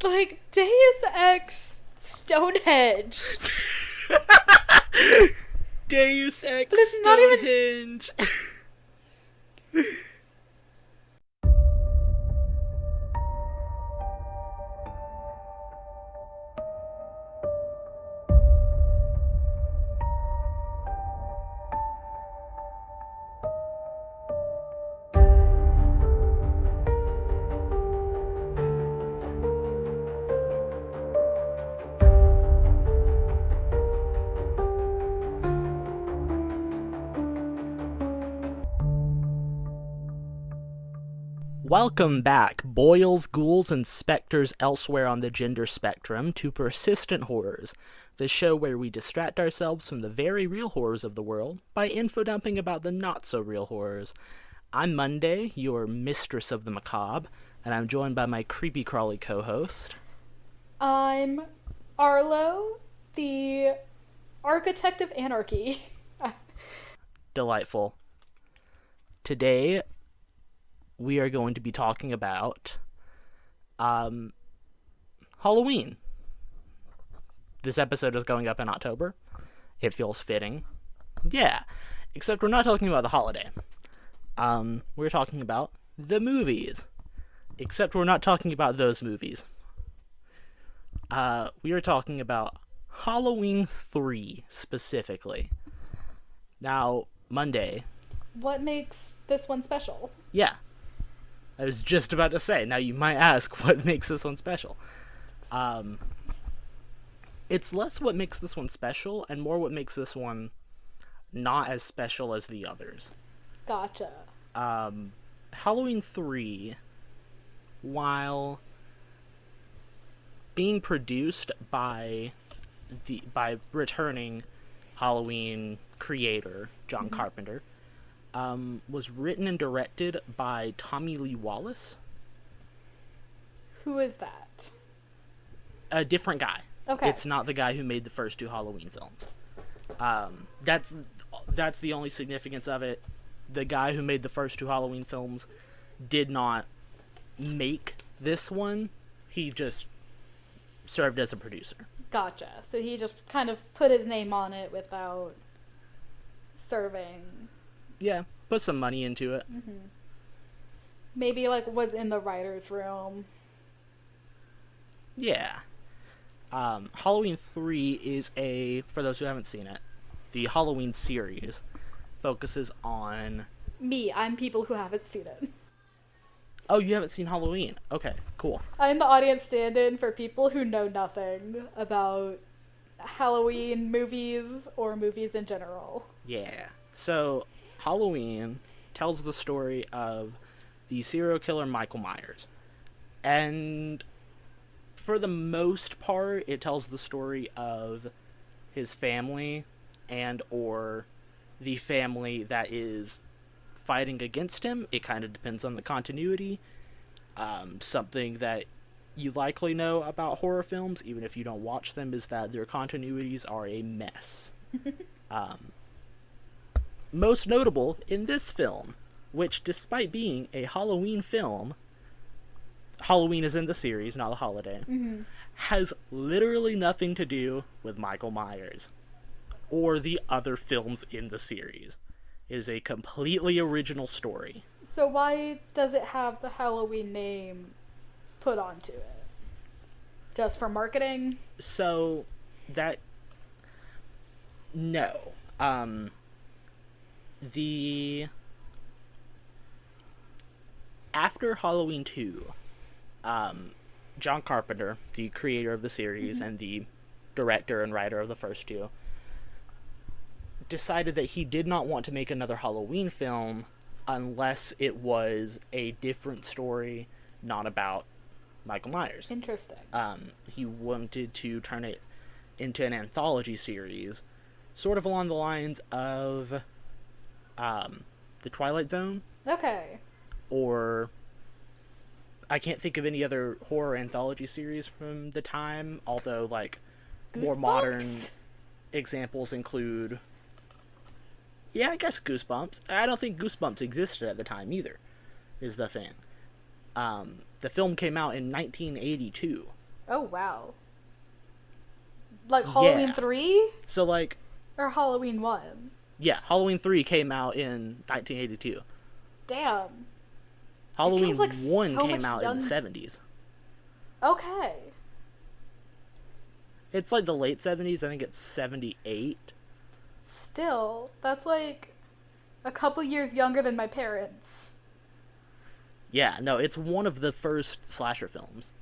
Like, Deus Ex Stonehenge. Deus Ex But it's not Stonehenge. Welcome back, boils, ghouls, and specters elsewhere on the gender spectrum, to Persistent Horrors, the show where we distract ourselves from the very real horrors of the world by info-dumping about the not-so-real horrors. I'm Monday, your mistress of the macabre, and I'm joined by my creepy-crawly co-host. I'm Arlo, the architect of anarchy. Delightful. Today, we are going to be talking about Halloween. This episode is going up in October. It feels fitting. Yeah, except we're not talking about the holiday. We're talking about the movies. Except we're not talking about those movies. We are talking about Halloween 3, specifically. Now, Monday. What makes this one special? Yeah. I was just about to say, now you might ask what makes this one special. It's less what makes this one special, and more what makes this one not as special as the others. Gotcha. Halloween 3, while being produced by returning Halloween creator John Carpenter, was written and directed by Tommy Lee Wallace. Who is that? A different guy. Okay. It's not the guy who made the first two Halloween films. That's the only significance of it. The guy who made the first two Halloween films did not make this one. He just served as a producer. Gotcha. So he just kind of put his name on it without serving. Yeah, put some money into it. Mm-hmm. Maybe, was in the writer's room. Yeah. Halloween 3 is for those who haven't seen it, the Halloween series focuses on... Me, I'm people who haven't seen it. Oh, you haven't seen Halloween? Okay, cool. I'm the audience stand-in for people who know nothing about Halloween movies or movies in general. Yeah. So, Halloween tells the story of the serial killer Michael Myers. And for the most part, it tells the story of his family and or the family that is fighting against him. It kind of depends on the continuity. Something that you likely know about horror films, even if you don't watch them, is that their continuities are a mess. Most notable in this film, which despite being a Halloween film, Halloween is in the series, not the holiday, has literally nothing to do with Michael Myers or the other films in the series. It is a completely original story. So why does it have the Halloween name put onto it? Just for marketing? So, no. After Halloween 2, John Carpenter, the creator of the series and the director and writer of the first two, decided that he did not want to make another Halloween film unless it was a different story, not about Michael Myers. Interesting. He wanted to turn it into an anthology series, sort of along the lines of The Twilight Zone. Okay. Or I can't think of any other horror anthology series from the time, although more modern examples include... Yeah, I guess Goosebumps. I don't think Goosebumps existed at the time either, is the thing. The film came out in 1982, Oh, wow. Like Halloween Yeah. 3 So, like, or Halloween 1? yeah, Halloween 3 came out in 1982. Damn. It Halloween feels like 1 so came much out in the 70s. Okay. It's like the late 70s. I think it's 78. Still, that's like a couple years younger than my parents. Yeah, no, it's one of the first slasher films.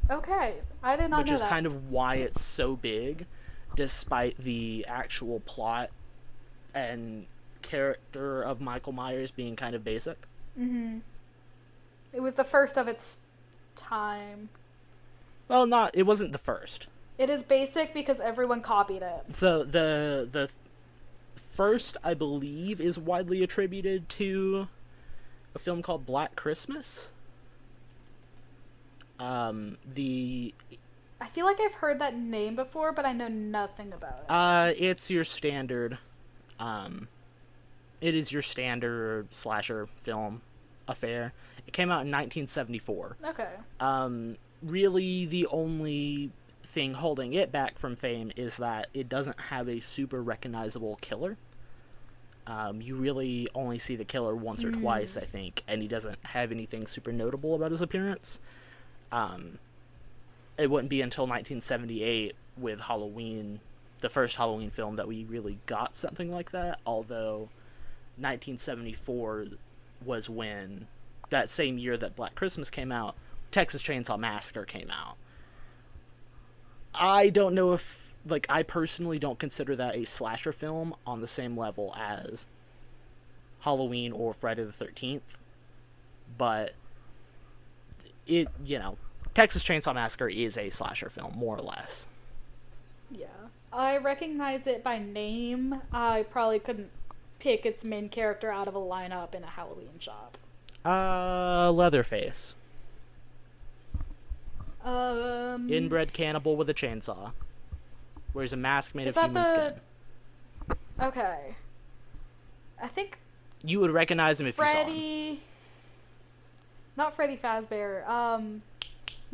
Okay, I did not Which know is that. kind of why it's so big, despite the actual plot and character of Michael Myers being kind of basic. Mm-hmm. It was the first of its time. Well, it wasn't the first. It is basic because everyone copied it. So the first, I believe, is widely attributed to a film called Black Christmas. The I feel like I've heard that name before, but I know nothing about it. It's your standard, it is your standard slasher film affair. It came out in 1974. Okay. Really, the only thing holding it back from fame is that it doesn't have a super recognizable killer. You really only see the killer once or twice, I think, and he doesn't have anything super notable about his appearance. It wouldn't be until 1978 with Halloween, the first Halloween film, that we really got something like that, although 1974 was when, that same year that Black Christmas came out, Texas Chainsaw Massacre came out. I don't know if, like, I personally don't consider that a slasher film on the same level as Halloween or Friday the 13th, but it, Texas Chainsaw Massacre is a slasher film, more or less. Yeah. I recognize it by name. I probably couldn't pick its main character out of a lineup in a Halloween shop. Leatherface. Inbred Inbred cannibal with a chainsaw. Wears a mask made of human skin. Okay. I think You would recognize him if you saw him. Freddy... Not Freddy Fazbear.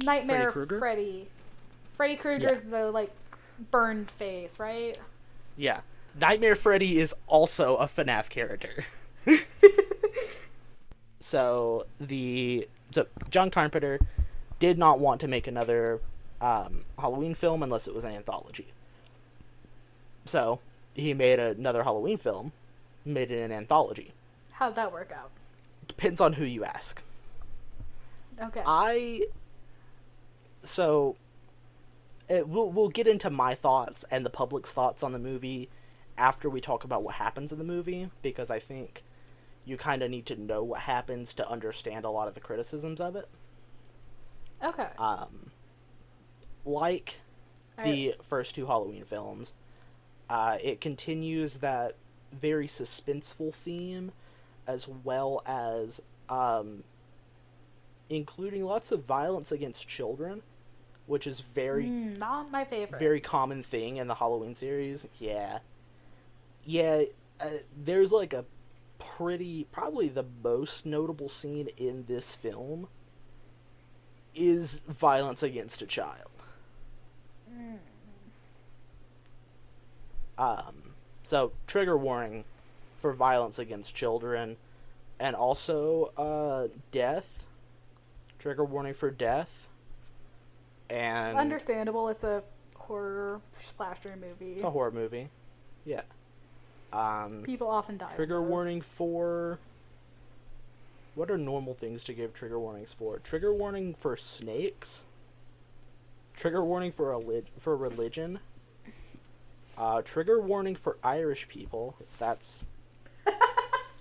Nightmare Freddy. Freddy Krueger's the, like, burned face, right? Yeah. Nightmare Freddy is also a FNAF character. So John Carpenter did not want to make another Halloween film unless it was an anthology. So he made another Halloween film, made it an anthology. How'd that work out? Depends on who you ask. Okay. We'll get into my thoughts and the public's thoughts on the movie after we talk about what happens in the movie, because I think you kind of need to know what happens to understand a lot of the criticisms of it. Okay. Like the first two Halloween films, it continues that very suspenseful theme, as well as including lots of violence against children, which is not my favorite. Very common thing in the Halloween series. Yeah, there's like a probably the most notable scene in this film is violence against a child. So trigger warning for violence against children, and also death. Trigger warning for death. And understandable, it's a horror slasher movie. It's a horror movie. Yeah. People often die. Trigger warning for... What are normal things to give trigger warnings for? Trigger warning for snakes. Trigger warning for religion. Trigger warning for Irish people, if that's...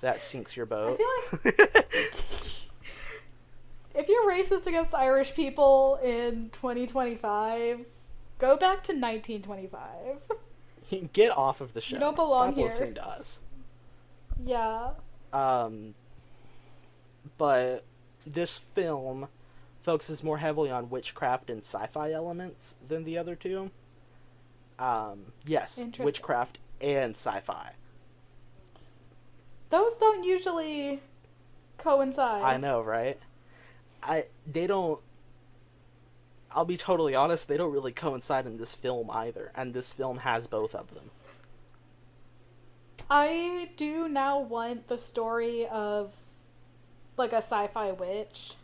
that sinks your boat. I feel like... if you're racist against Irish people in 2025, go back to 1925. Get off of the show. You don't belong here. Stop listening to us. Yeah. But this film focuses more heavily on witchcraft and sci-fi elements than the other two. Yes, witchcraft and sci-fi. Those don't usually coincide. I know, right? They don't... I'll be totally honest, they don't really coincide in this film either, and this film has both of them. I do now want the story of, like, a sci-fi witch.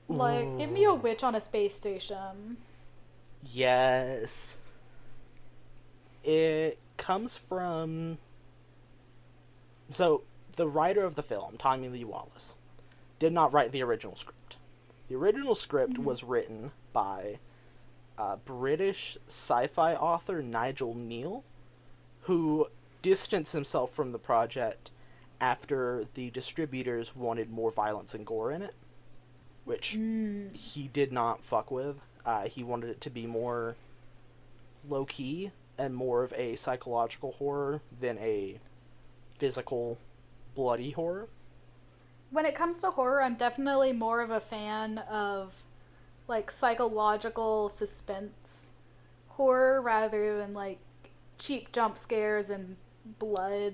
Like, give me a witch on a space station. Yes. It comes from... So, the writer of the film, Tommy Lee Wallace, did not write the original script. The original script was written by British sci-fi author Nigel Neal, who distanced himself from the project after the distributors wanted more violence and gore in it, which he did not fuck with. He wanted it to be more low-key and more of a psychological horror than a physical, bloody horror. When it comes to horror, I'm definitely more of a fan of, like, psychological suspense horror rather than, like, cheap jump scares and blood,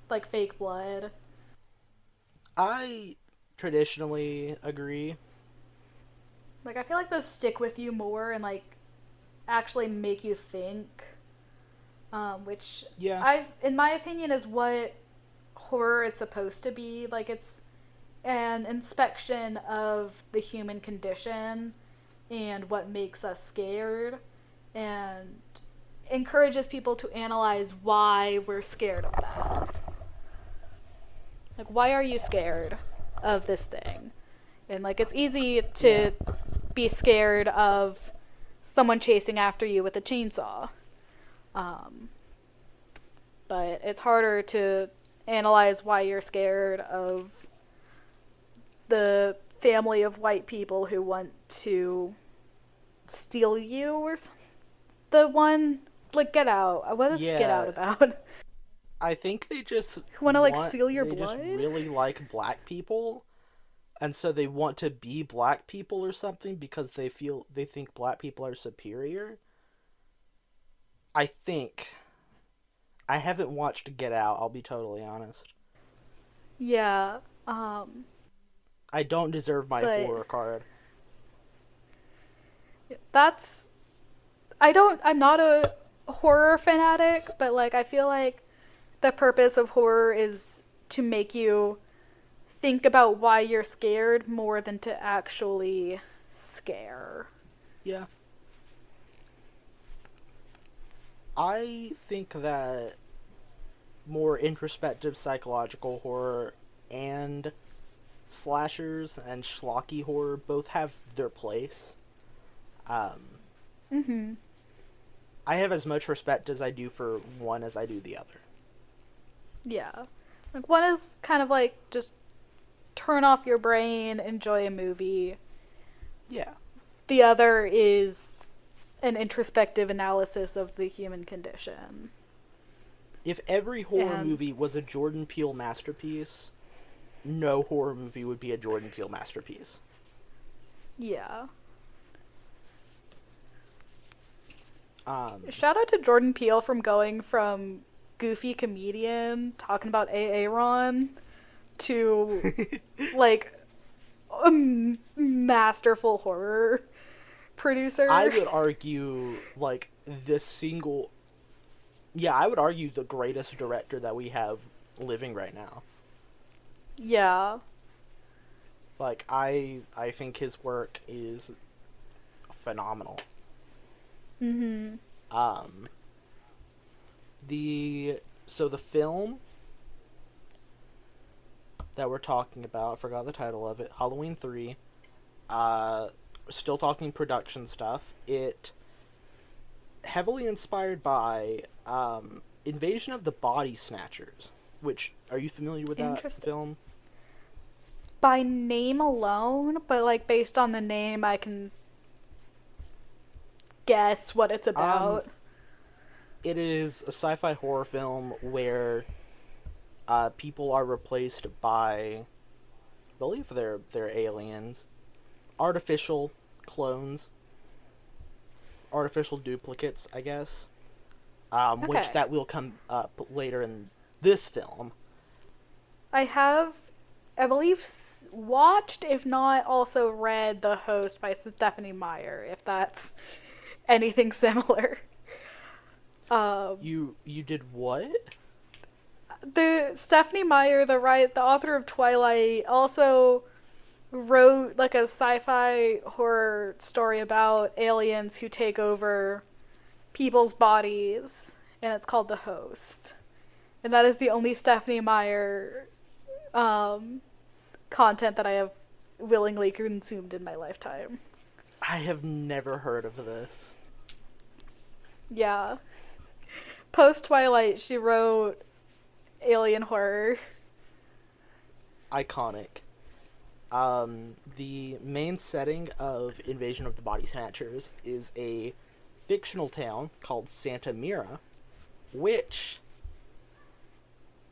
like fake blood. I traditionally agree. Like, I feel like those stick with you more and, like, actually make you think. Which, Yeah. in my opinion, is what horror is supposed to be. Like, it's an inspection of the human condition and what makes us scared, and encourages people to analyze why we're scared of that. Like, why are you scared of this thing? And, like, it's easy to be scared of someone chasing after you with a chainsaw. But it's harder to analyze why you're scared of the family of white people who want to steal you or the one, like, Get Out. What is Get Out about? I think they just want to, like, steal your they blood? just really like black people, and so they want to be black people or something because they think black people are superior. I think. I haven't watched Get Out, I'll be totally honest. Yeah. I don't deserve my horror card. I'm not a horror fanatic, but, like, I feel like the purpose of horror is to make you think about why you're scared more than to actually scare. Yeah. I think that more introspective psychological horror and slashers and schlocky horror both have their place. I have as much respect as I do for one as I do the other. Yeah. Like, one is kind of like just turn off your brain, enjoy a movie. Yeah. The other is an introspective analysis of the human condition. If every horror movie was a Jordan Peele masterpiece, no horror movie would be a Jordan Peele masterpiece. Yeah. Shout out to Jordan Peele from going from goofy comedian talking about Aaron to like a masterful horror producer. I would argue like I would argue the greatest director that we have living right now. Yeah. Like I think his work is phenomenal. The film that we're talking about, I forgot the title of it, Halloween 3, still talking production stuff. It heavily inspired by Invasion of the Body Snatchers, which, are you familiar with that film? By name alone, but like based on the name I can guess what it's about. It is a sci-fi horror film where people are replaced by, I believe they're aliens, artificial clones, artificial duplicates, I guess, which that will come up later in this film. I have I believe, watched, if not also read The Host by Stephanie Meyer, if that's anything similar. You did what? The Stephanie Meyer, the author of Twilight, also wrote like a sci-fi horror story about aliens who take over people's bodies, and it's called The Host. And that is the only Stephanie Meyer content that I have willingly consumed in my lifetime. I have never heard of this. Yeah. Post Twilight, she wrote alien horror. Iconic. The main setting of Invasion of the Body Snatchers is a fictional town called Santa Mira, which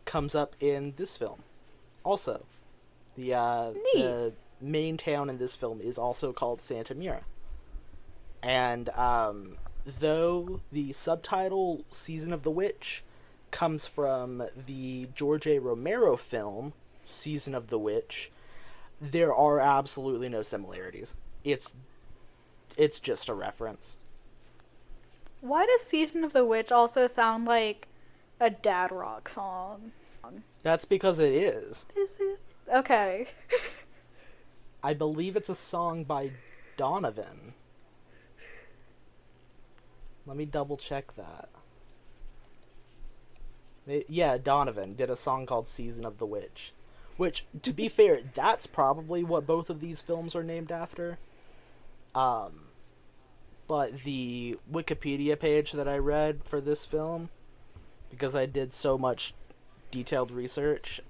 comes up in this film. Also, the main town in this film is also called Santa Mira. And though the subtitle Season of the Witch comes from the George A. Romero film Season of the Witch, there are absolutely no similarities. It's just a reference. Why does Season of the Witch also sound like a dad rock song? That's because it is. This is... Okay. I believe it's a song by Donovan. Let me double check that. Yeah, Donovan did a song called Season of the Witch. Which, to be fair, that's probably what both of these films are named after. But the Wikipedia page that I read for this film, because I did so much detailed research,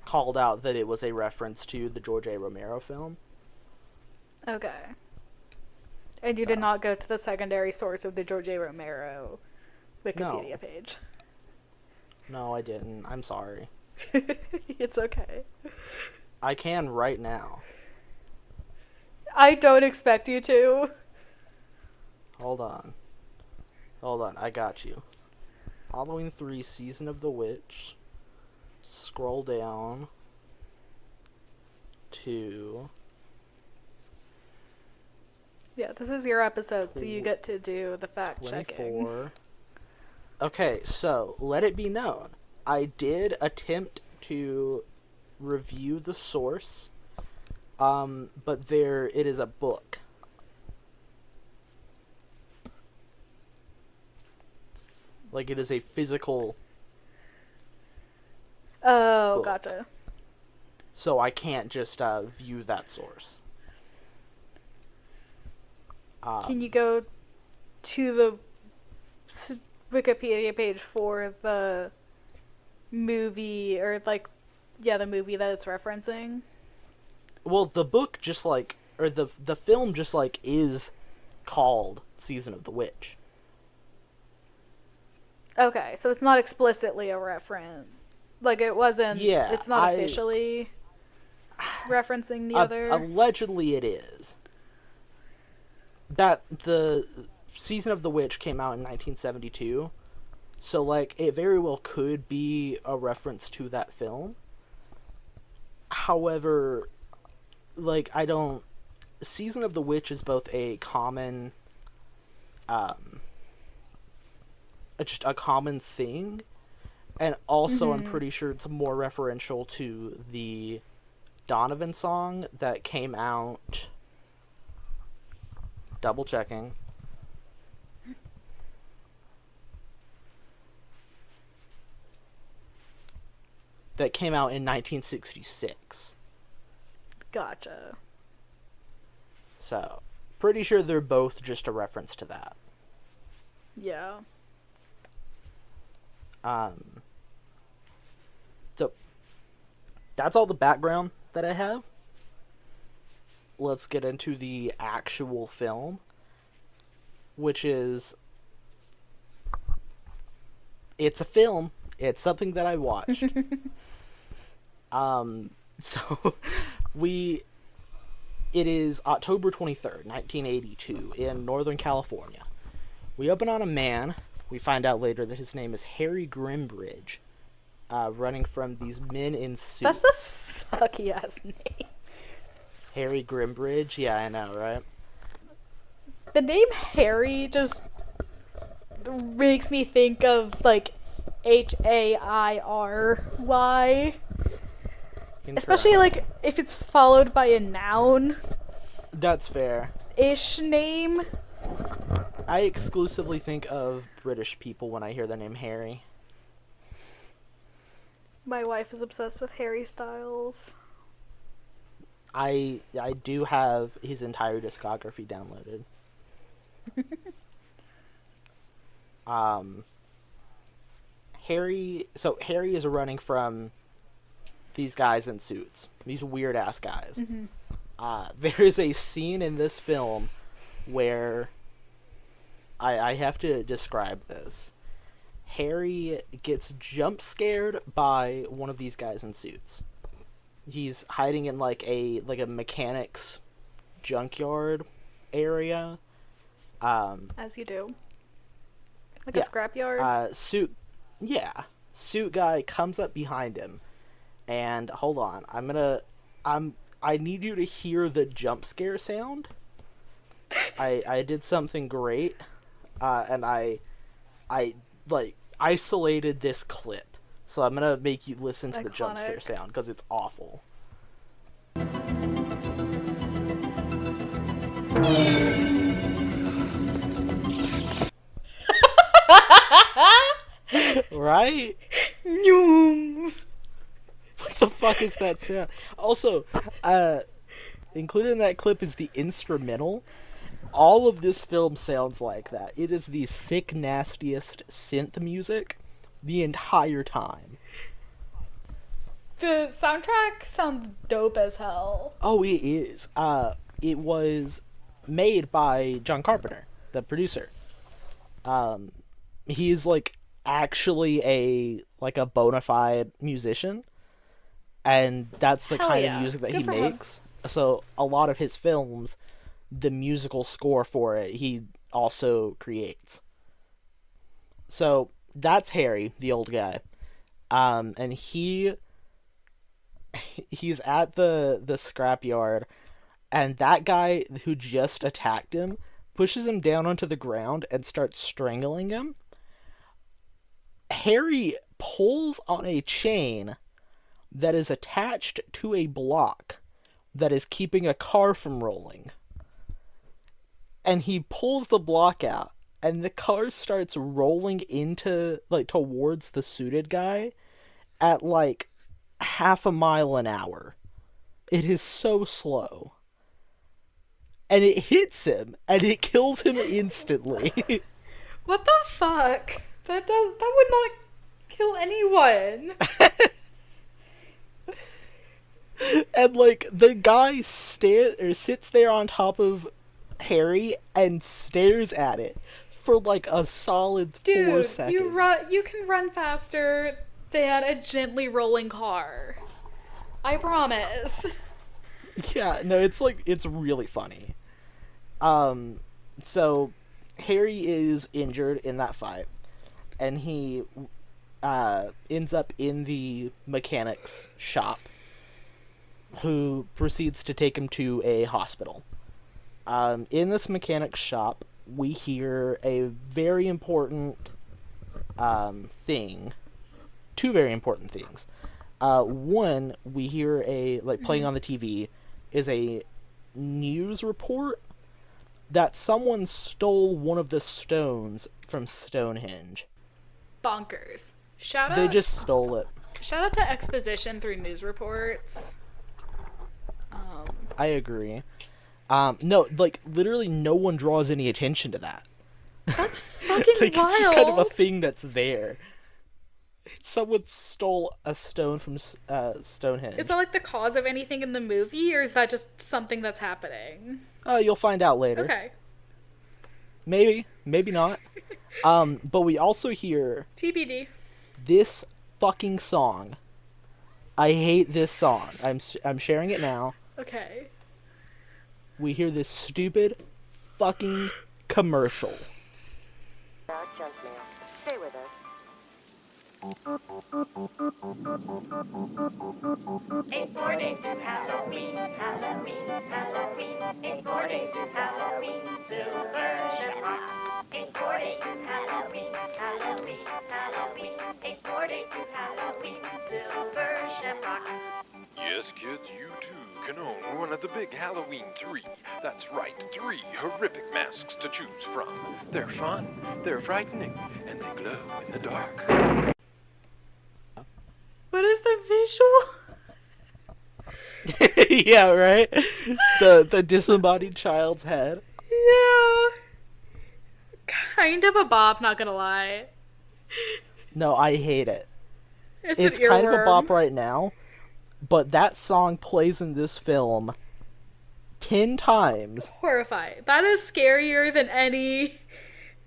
called out that it was a reference to the George A. Romero film. Okay. And you did not go to the secondary source of the George A. Romero Wikipedia page? No, I didn't. I'm sorry. It's okay. I can right now. I don't expect you to. Hold on. I got you. Halloween 3, Season of the Witch. Scroll down to... Yeah, this is your episode, so you get to do the fact 24. checking. Okay, so let it be known, I did attempt to review the source, but it is a book. Like, it is a physical book. Gotcha. So I can't just view that source. Can you go to the Wikipedia page for the movie, or the movie that it's referencing? Well, the book just the film just is called Season of the Witch. Okay, so it's not explicitly a reference. Like, it wasn't... Yeah, it's not officially referencing the other... Allegedly it is. That the Season of the Witch came out in 1972, so, it very well could be a reference to that film. However, I don't... Season of the Witch is both a common... just a common thing, and also I'm pretty sure it's more referential to the Donovan song that came out... Double checking. That came out in 1966. Gotcha. So, pretty sure they're both just a reference to that. Yeah. So, that's all the background that I have. Let's get into the actual film, which is... It's a film. It's something that I watched. So, it is October 23rd, 1982, in Northern California. We open on a man. We find out later that his name is Harry Grimbridge. running from these men in That's suits. a sucky ass name. Harry Grimbridge? Yeah, I know, right? The name Harry just makes me think of, like, Hairy. Especially, like, if it's followed by a noun. That's fair. Ish name. I exclusively think of British people when I hear the name Harry. My wife is obsessed with Harry Styles. I do have his entire discography downloaded. Harry is running from these guys in suits, these weird ass guys. There is a scene in this film where I have to describe this. Harry gets jump scared by one of these guys in suits. He's hiding in like a mechanic's junkyard area. As you do. Like a scrapyard? Suit guy comes up behind him. And hold on, I need you to hear the jump scare sound. I did something great. And I like isolated this clip. So I'm gonna make you listen to the jump scare sound because it's awful. Right? What the fuck is that sound? Also, included in that clip is the instrumental. All of this film sounds like that. It is the sick, nastiest synth music the entire time. The soundtrack sounds dope as hell. Oh, it is. It was made by John Carpenter, the producer. He's like actually a bona fide musician, and that's the kind of music that he makes. So a lot of his films, the musical score for it, he also creates. So that's Harry, the old guy, and he's at the scrapyard, and that guy who just attacked him pushes him down onto the ground and starts strangling him. Harry pulls on a chain that is attached to a block that is keeping a car from rolling. And he pulls the block out, and the car starts rolling towards the suited guy at half a mile an hour. It is so slow. And it hits him, and it kills him instantly. What the fuck? That would not kill anyone. And the guy sits there on top of Harry and stares at it for a solid 4 seconds. You can run faster than a gently rolling car. I promise. Yeah, no, it's really funny. So Harry is injured in that fight, and he ends up in the mechanic's shop, who proceeds to take him to a hospital. In this mechanic's shop, we hear a very important thing. Two very important things. One, we hear playing on the TV is a news report that someone stole one of the stones from Stonehenge. Bonkers. They just stole it. Shout out to exposition through news reports. I agree. No, literally no one draws any attention to that. That's fucking wild. It's just kind of a thing that's there. Someone stole a stone from Stonehenge. Is that the cause of anything in the movie, or is that just something that's happening? You'll find out later. Okay. Maybe not. But we also hear TBD. This fucking song. I hate this song. I'm sharing it now. Okay. We hear this stupid fucking commercial. Stay with us. 8 more days to Halloween, Halloween, Halloween. 8 more days to Halloween, Silver Shamrock. 8 more days to Halloween, Halloween, Halloween. 8 more days to Halloween, Silver Shamrock. Yes, kids, you too can own one of the big Halloween 3. That's right, 3 horrific masks to choose from. They're fun, they're frightening, and they glow in the dark. What is the visual? Yeah, right? The disembodied child's head. Yeah. Kind of a bop, not gonna lie. No, I hate it. It's It's an kind of a earworm. bop right now, but that song plays in this film 10 times. Horrifying. That is scarier than any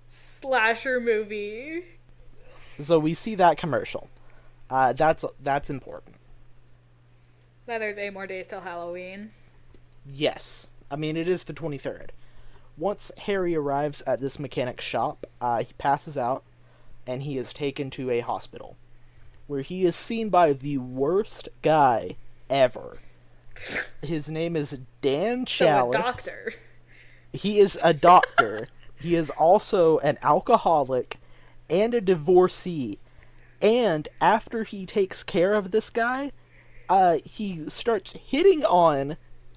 slasher movie. So we see that commercial. That's important. That there's 8 more days till Halloween. Yes. I mean, it is the 23rd. Once Harry arrives at this mechanic's shop, he passes out, and he is taken to a hospital, where he is seen by the worst guy ever. His name is Dan Chalice. So a doctor. He is a doctor. He is also an alcoholic and a divorcee. And after he takes care of this guy, he starts hitting on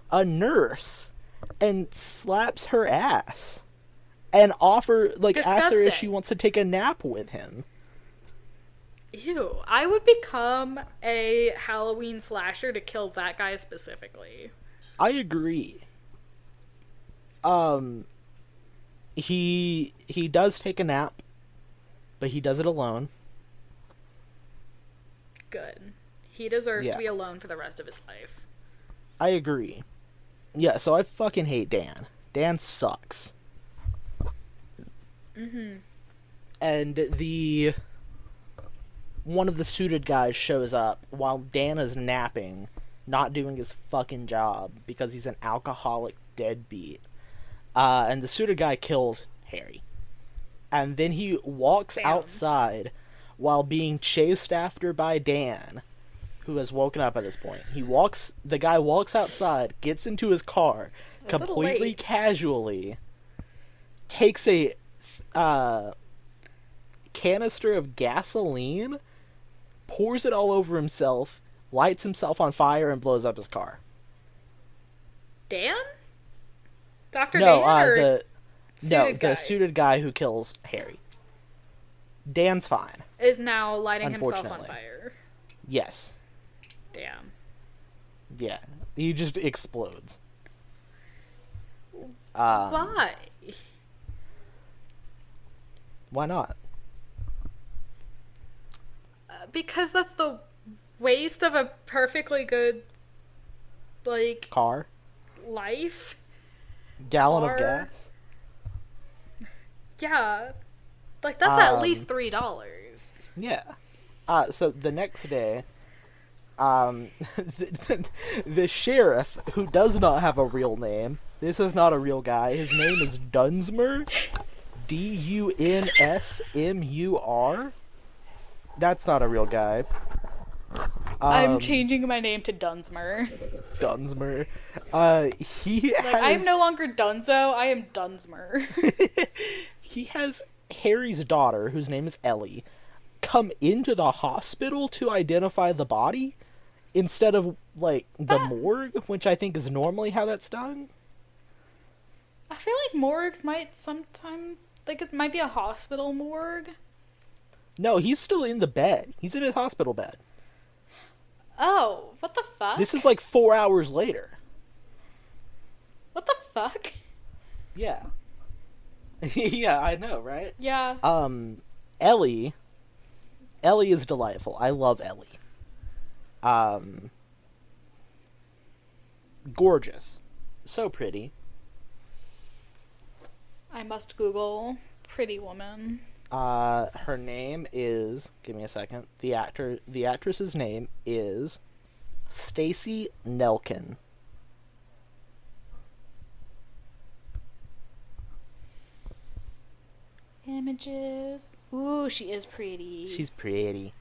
a nurse and slaps her ass and asks her if Disgusting. she wants to take a nap with him. Ew. I would become a Halloween slasher to kill that guy specifically. I agree. He does take a nap, but he does it alone. Good. He deserves Yeah. to be alone for the rest of his life. I agree. Yeah, so I fucking hate Dan. Dan sucks. Mm-hmm. And one of the suited guys shows up while Dan is napping, not doing his fucking job because he's an alcoholic deadbeat. And the suited guy kills Harry. And then he walks Damn. outside while being chased after by Dan, who has woken up at this point. The guy walks outside, gets into his car, A little completely late. casually, takes a canister of gasoline, pours it all over himself, lights himself on fire, and blows up his car. Dan? Dr. No, Dan? Or the suited guy? suited guy who kills Harry. Dan's fine. Is now lighting himself on Unfortunately. fire. Yes. Damn. Yeah. He just explodes. Why? Why not? Because that's the waste of a perfectly good, Car? life. Gallon Car? of gas? Yeah. That's at least $3. Yeah. So the next day, the sheriff, who does not have a real name, this is not a real guy, his name is Dunsmur, Dunsmur. That's not a real guy. I'm changing my name to Dunsmer. Dunsmur. He has... I am no longer Dunzo, I am Dunsmer. He has Harry's daughter, whose name is Ellie, come into the hospital to identify the body instead of, the morgue, which I think is normally how that's done. I feel like morgues might sometime, it might be a hospital morgue. No, he's still in the bed. He's in his hospital bed. Oh, what the fuck? This is 4 hours later. What the fuck? Yeah. Yeah, I know, right? Yeah. Ellie is delightful. I love Ellie. Gorgeous. So pretty. I must Google pretty woman. Her name is, give me a second. The actress's name is Stacey Nelkin. Images. Ooh, she is pretty. She's pretty.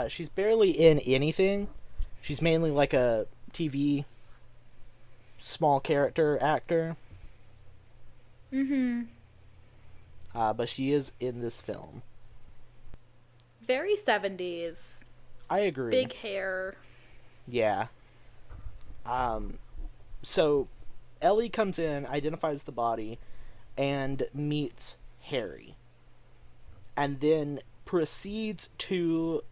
She's barely in anything. She's mainly like a TV small character actor. Mm-hmm. But she is in this film. Very 70s. I agree. Big hair. Yeah. So Ellie comes in, identifies the body, and meets Harry. And then proceeds to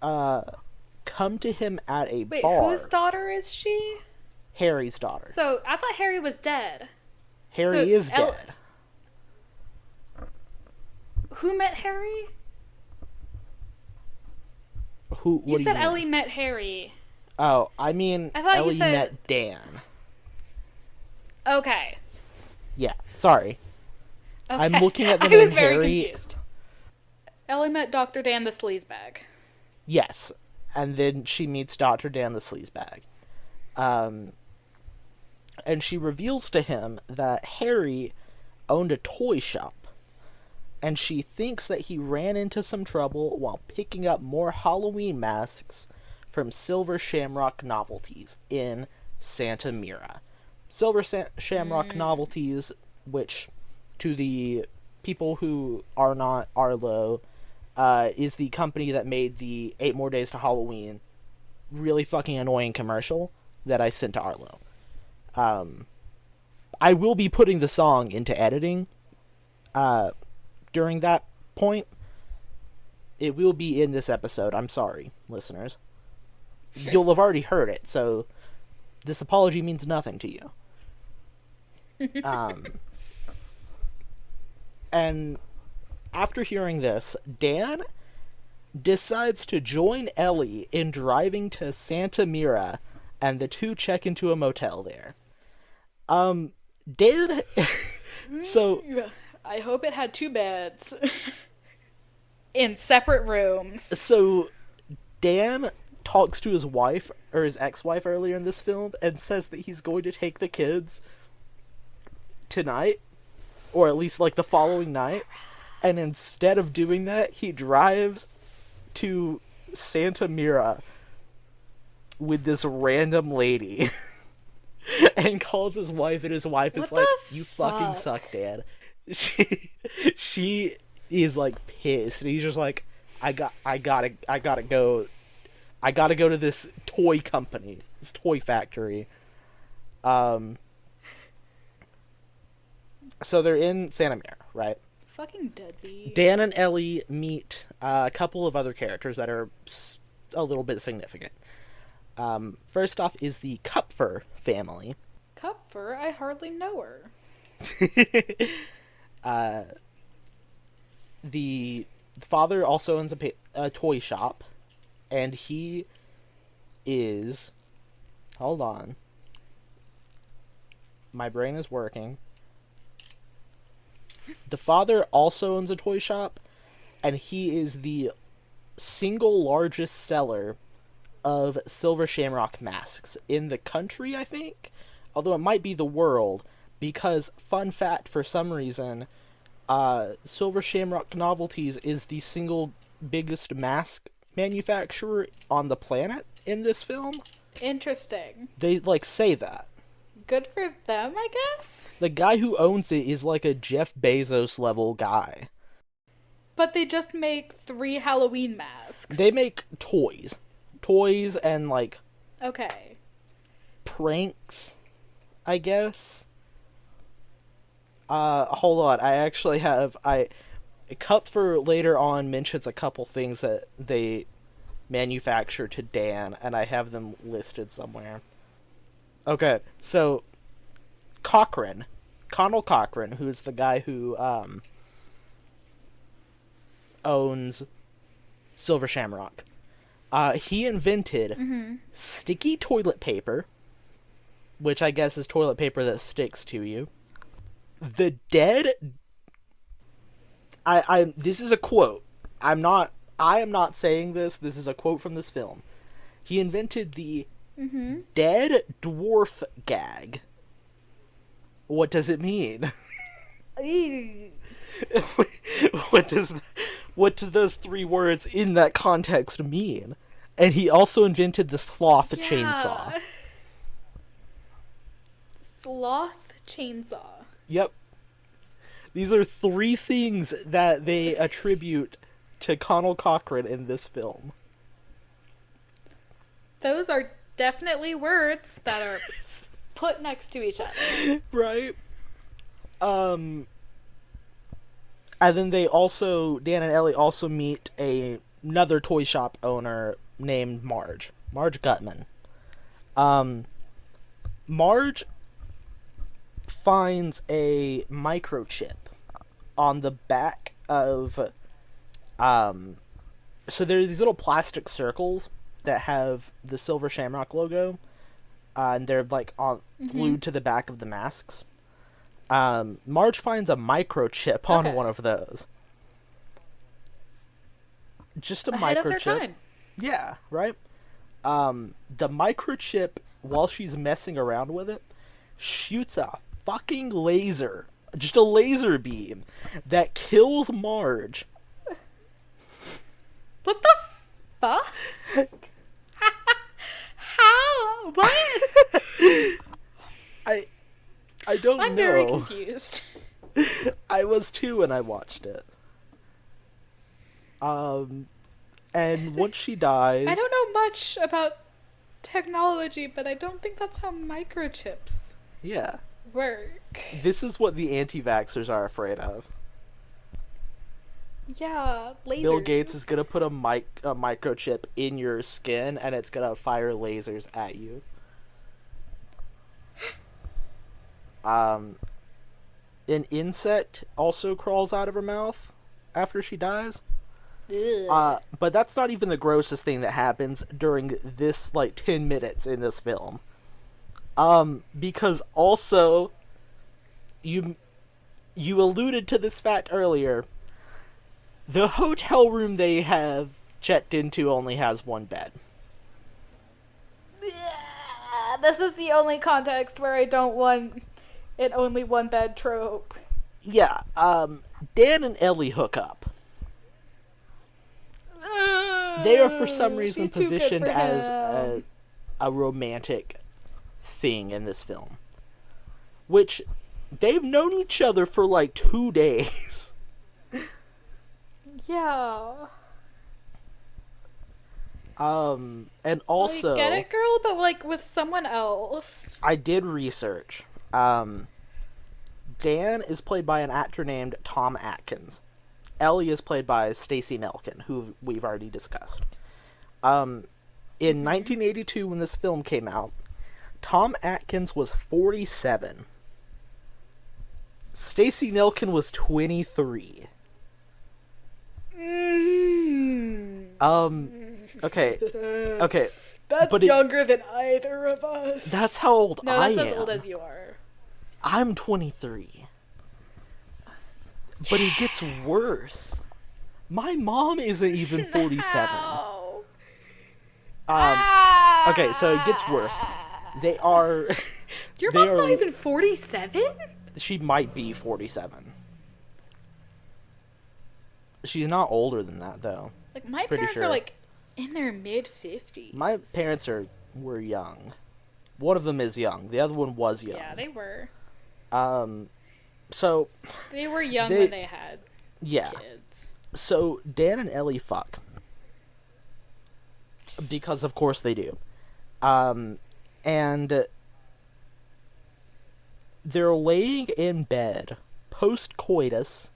come to him at a Wait, bar. whose daughter is she? Harry's daughter. So, I thought Harry was dead. Harry is dead. Who met Harry? Who? What You do said mean? Ellie met Harry. Oh, I mean, I thought you Ellie said- met Dan. Okay. Yeah, sorry. Okay. I'm looking at the I name was very Harry. confused. Ellie met Dr. Dan the sleazebag. Yes, and then she meets Dr. Dan the sleazebag. And she reveals to him that Harry owned a toy shop. And she thinks that he ran into some trouble while picking up more Halloween masks from Silver Shamrock Novelties in Santa Mira. Silver Shamrock Novelties, which to the people who are not Arlo, is the company that made the 8 More Days to Halloween really fucking annoying commercial that I sent to Arlo. I will be putting the song into editing during that point. It will be in this episode. I'm sorry, listeners. You'll have already heard it, so this apology means nothing to you. And after hearing this, Dan decides to join Ellie in driving to Santa Mira, and the two check into a motel there. Dan... So... I hope it had 2 beds. In separate rooms. So, Dan talks to his wife, or his ex-wife earlier in this film, and says that he's going to take the kids tonight, or at least, like, the following night, and instead of doing that, he drives to Santa Mira with this random lady, and calls his wife, and his wife is What like, the "You fucking fuck? suck, Dad." She is like pissed, and he's just like, I gotta go to this toy company, this toy factory. So they're in Santa Mira, right? Fucking deadbeat. Dan and Ellie meet a couple of other characters that are a little bit significant. First off is the Kupfer family. Kupfer? I hardly know her. The father also owns a toy shop, and he is... Hold on. My brain is working. The father also owns a toy shop, and he is the single largest seller of Silver Shamrock masks in the country, I think? Although it might be the world, because, fun fact, for some reason, Silver Shamrock Novelties is the single biggest mask manufacturer on the planet in this film. Interesting. They, like, say that. Good for them, I guess? The guy who owns it is, like, a Jeff Bezos level guy. But they just make 3 Halloween masks. They make toys. Toys and, like, Okay. pranks, I guess. Hold on. I actually have... Kupfer later on mentions a couple things that they manufacture to Dan, and I have them listed somewhere. Okay, so Connell Cochran, who's the guy who owns Silver Shamrock, he invented sticky toilet paper, which I guess is toilet paper that sticks to you. The dead... This is a quote. I am not saying this. This is a quote from this film. He invented the dead dwarf gag. What does it mean? What does what do those 3 words in that context mean? And he also invented the sloth chainsaw. Sloth chainsaw. Yep. These are 3 things that they attribute to Connell Cochran in this film. Those are definitely words that are put next to each other. Right? And then they also, Dan and Ellie also meet another toy shop owner named Marge Gutman. Marge finds a microchip on the back of, so there are these little plastic circles that have the Silver Shamrock logo, and they're like glued to the back of the masks. Marge finds a microchip on one of those. Just a Ahead microchip. of their time. Yeah, right? The microchip, while she's messing around with it, shoots a fucking laser. Just a laser beam that kills Marge. What the fuck? How? What? I don't know. I'm very confused. I was too when I watched it. And once she dies... I don't know much about technology, but I don't think that's how microchips work. This is what the anti-vaxxers are afraid of. Yeah, lasers. Bill Gates is gonna put a microchip in your skin, and it's gonna fire lasers at you. An insect also crawls out of her mouth after she dies. But that's not even the grossest thing that happens during this, 10 minutes in this film. Because also, you alluded to this fact earlier, the hotel room they have checked into only has 1 bed. This is the only context where I don't want an only 1 bed trope. Yeah, Dan and Ellie hook up. They are for some reason positioned as a romantic thing in this film. Which, they've known each other for 2 days. Yeah. And also... I get it, girl, but with someone else. I did research. Dan is played by an actor named Tom Atkins. Ellie is played by Stacey Nelkin, who we've already discussed. In 1982, when this film came out, Tom Atkins was 47. Stacey Nelkin was 23. Okay. That's younger than either of us. That's how old I am. No, that's as old as you are. I'm 23. But it gets worse. My mom isn't even 47. Okay, so it gets worse. They are... Your mom's not even 47? She might be 47. She's not older than that, though. My parents are, in their mid-50s. My parents were young. One of them is young. The other one was young. Yeah, they were. So... They were young when they had kids. So, Dan and Ellie fuck. Because, of course, they do. And... they're laying in bed, post-coitus,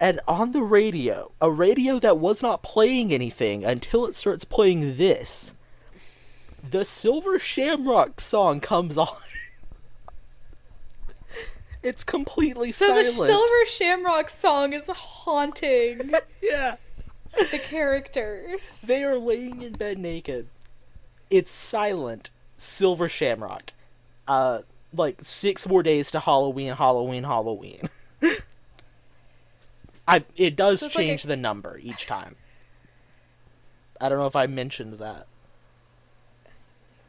and on the radio, a radio that was not playing anything until it starts playing this, the Silver Shamrock song comes on. It's completely silent. So the Silver Shamrock song is haunting Yeah. the characters. They are laying in bed naked. It's silent. Silver Shamrock. 6 more days to Halloween. It does change the number each time. I don't know if I mentioned that.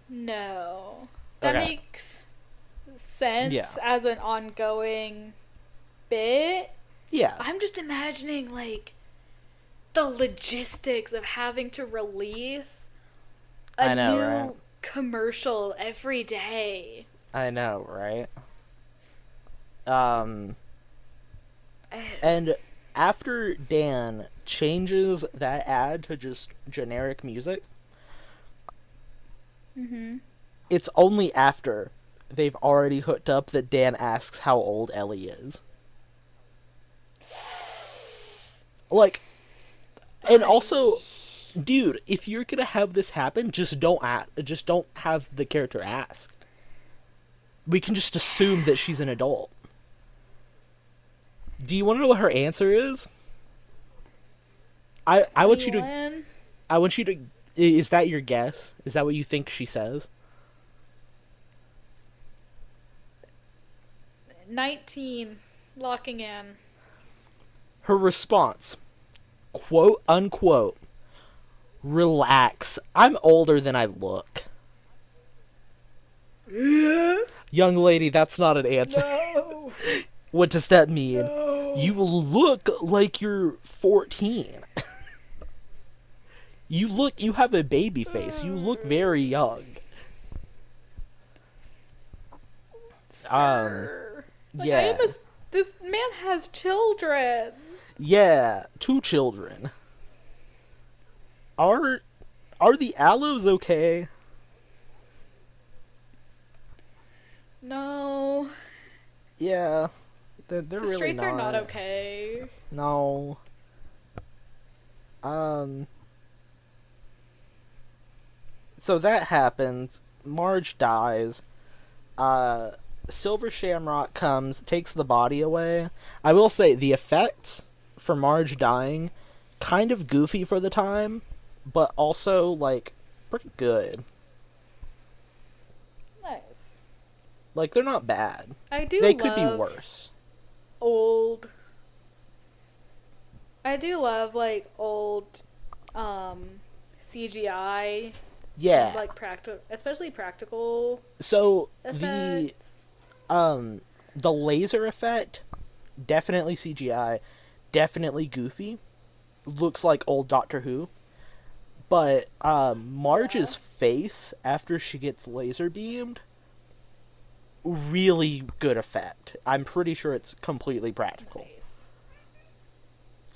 No. That makes sense as an ongoing bit. Yeah. I'm just imagining, the logistics of having to release I a know, new right? commercial every day. I know, right? And after Dan changes that ad to just generic music, it's only after they've already hooked up that Dan asks how old Ellie is. Like, and also, dude, if you're gonna have this happen, just don't have the character ask. We can just assume that she's an adult. Do you want to know what her answer is? I want you to. 21? I want you to. Is that your guess? Is that what you think she says? 19. Locking in. Her response, quote unquote, relax. I'm older than I look. Young lady, that's not an answer. No. What does that mean? No. You look like you're 14. You have a baby face. You look very young. Sir. Yeah. This man has children. Yeah, 2 children. Are the aloes okay? No. Yeah. They're The really streets not. are not okay. No. So that happens. Marge dies. Silver Shamrock comes, takes the body away. I will say, the effects for Marge dying, kind of goofy for the time, but also, like, pretty good. Nice. Like, they're not bad. I do They love could be worse. I do love, like, old, CGI. Yeah. Like, especially practical So, effects. the laser effect, definitely CGI, definitely goofy. Looks like old Doctor Who. But Marge's face after she gets laser beamed, really good effect. I'm pretty sure it's completely practical. Nice.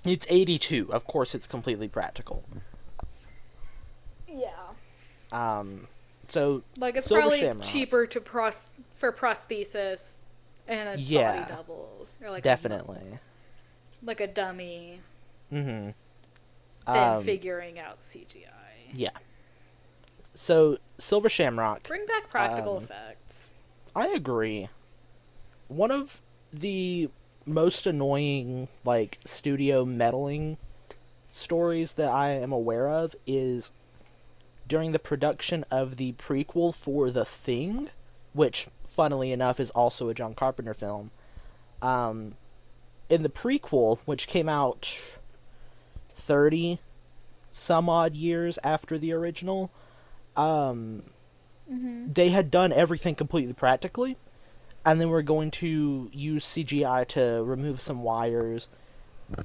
It's 82. Of course it's completely practical. Yeah. So Like, it's Silver probably Shamrock, cheaper for prosthesis and a Yeah. body double. Or like definitely. like a dummy Mm-hmm. than figuring out CGI. Yeah. So Silver Shamrock, Bring back practical effects. I agree. One of the most annoying, like, studio meddling stories that I am aware of is during the production of the prequel for The Thing, which, funnily enough, is also a John Carpenter film. In the prequel, which came out 30 some odd years after the original, they had done everything completely practically, and then we're going to use CGI to remove some wires,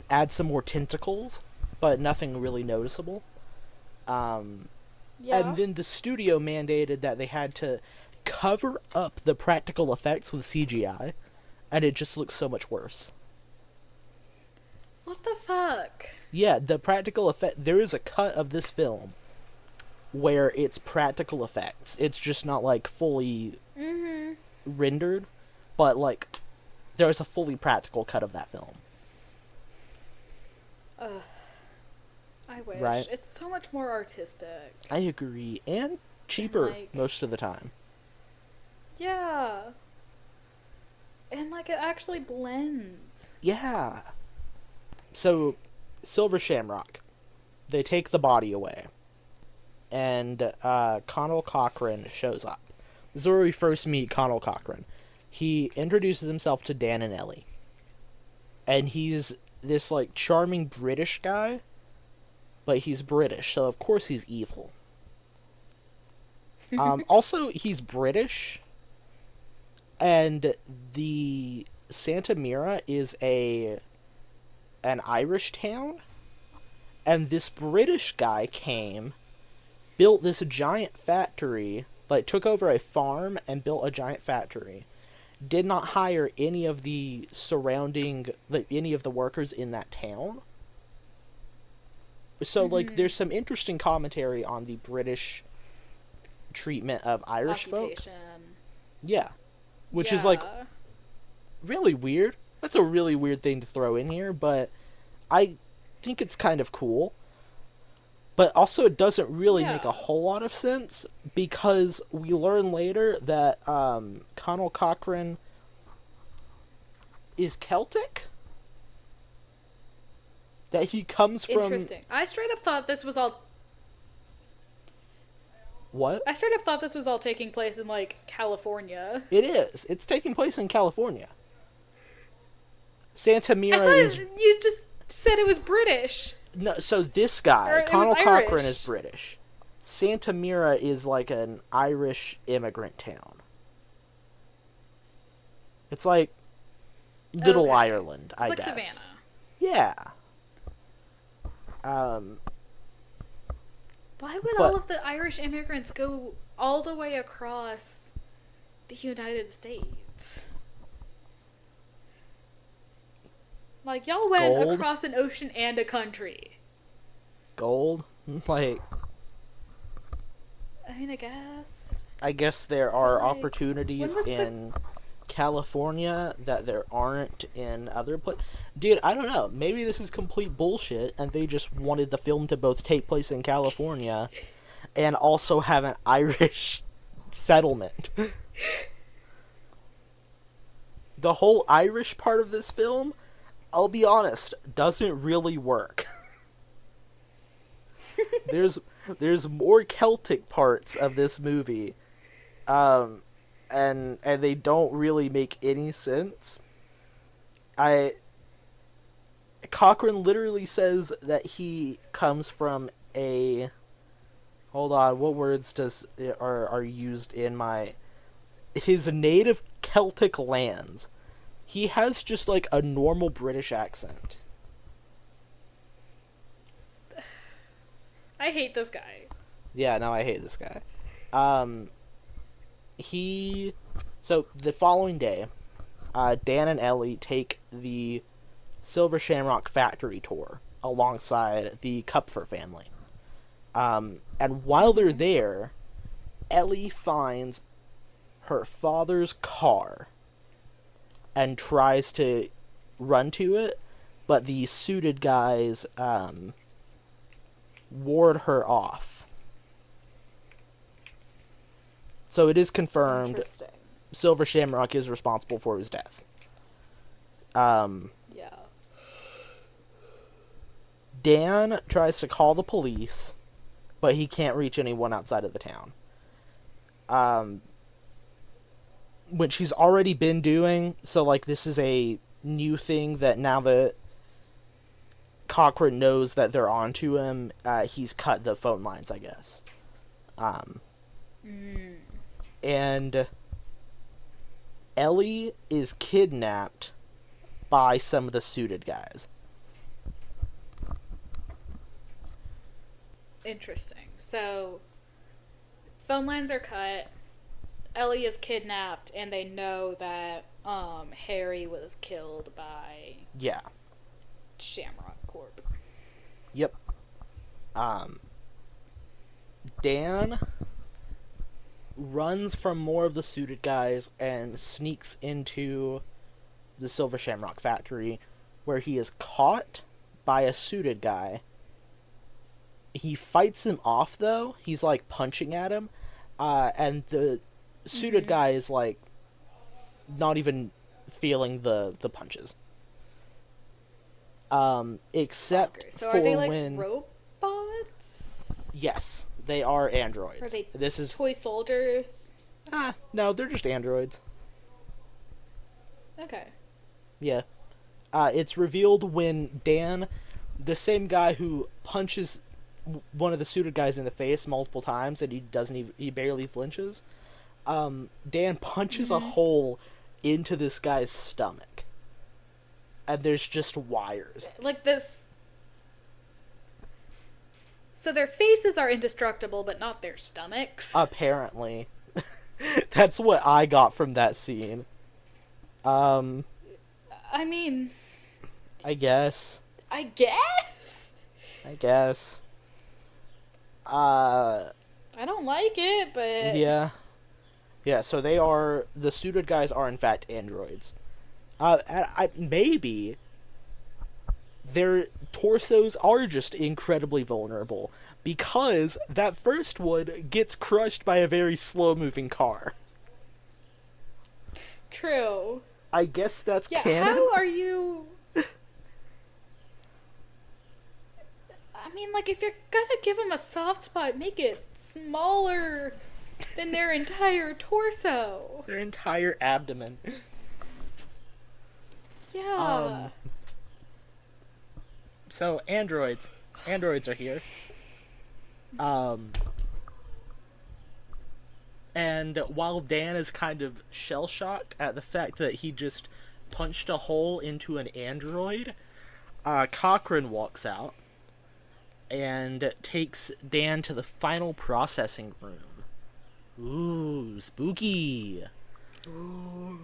add some more tentacles, but nothing really noticeable. Yeah. And then the studio mandated that they had to cover up the practical effects with CGI, and it just looks so much worse. What the fuck? Yeah, the practical effect. There is a cut of this film where it's practical effects. It's just not, like, fully rendered, but, like, there's a fully practical cut of that film. I wish. Right. It's so much more artistic. I agree, and cheaper like- most of the time. Yeah. And, like, it actually blends. Yeah. So, Silver Shamrock, they take the body away, and Connell Cochran shows up. This is where we first meet Connell Cochran. He introduces himself to Dan and Ellie, and he's this, like, charming British guy, but he's British, so of course he's evil. Also, he's British, and the Santa Mira is an Irish town, And this British guy came, built this giant factory, like took over a farm and built a giant factory. Did not hire any of the any of the workers in that town. So, like, there's some interesting commentary on the British treatment of Irish folk. Yeah. Which is, like, really weird. That's a really weird thing to throw in here, but I think it's kind of cool. But also it doesn't really make a whole lot of sense, because we learn later that Conal Cochrane is Celtic? That he comes from... Interesting. I straight up thought this was all... What? I straight up thought this was all taking place in, like, California. It is. It's taking place in California. Santa Mira is... You just said it was British. No, so this guy, Conal Cochrane, is British. Santa Mira is like an Irish immigrant town. It's like Little Ireland, I guess. It's like Savannah. Yeah. Why would all of the Irish immigrants go all the way across the United States? Like, y'all went across an ocean and a country. Gold? Like... I mean, I guess. I guess there are opportunities in California that there aren't in other places. Dude, I don't know. Maybe this is complete bullshit, and they just wanted the film to both take place in California and also have an Irish settlement. The whole Irish part of this film, I'll be honest, doesn't really work. There's more Celtic parts of this movie, and they don't really make any sense. Cochrane literally says that he comes from a... Hold on, what words are used in his native Celtic lands? He has just like a normal British accent. I hate this guy. Yeah, no, I hate this guy. So the following day, Dan and Ellie take the Silver Shamrock factory tour alongside the Kupfer family. And while they're there, Ellie finds her father's car and tries to run to it, but the suited guys ward her off. So it is confirmed Silver Shamrock is responsible for his death. Yeah. Dan tries to call the police, but he can't reach anyone outside of the town. Which he's already been doing, so like this is a new thing that now that Cochrane knows that they're onto him, he's cut the phone lines, I guess. And Ellie is kidnapped by some of the suited guys. Interesting. So, phone lines are cut. Ellie is kidnapped, and they know that Harry was killed by Shamrock Corp. Yep. Dan runs from more of the suited guys and sneaks into the Silver Shamrock factory, where he is caught by a suited guy. He fights him off, though. He's, like, punching at him. And the suited guy is, like, not even feeling the punches. Except so for are they, like, when... robots? Yes, they are androids. Are they this is toy soldiers? No, they're just androids. Okay. Yeah. It's revealed when Dan, the same guy who punches one of the suited guys in the face multiple times and he barely flinches, Dan punches a hole into this guy's stomach. And there's just wires. Like this... So their faces are indestructible, but not their stomachs. Apparently. That's what I got from that scene. I mean, I guess. I guess? I guess. I don't like it, but... Yeah. Yeah, so the suited guys are in fact androids. Maybe their torsos are just incredibly vulnerable, because that first one gets crushed by a very slow-moving car. True. I guess that's Yeah, canon. how are you... I mean, like, if you're gonna give them a soft spot, make it smaller than their entire torso. Their entire abdomen. Yeah. So, androids are here. And while Dan is kind of shell-shocked at the fact that he just punched a hole into an android, Cochrane walks out and takes Dan to the final processing room. Ooh, spooky. Ooh.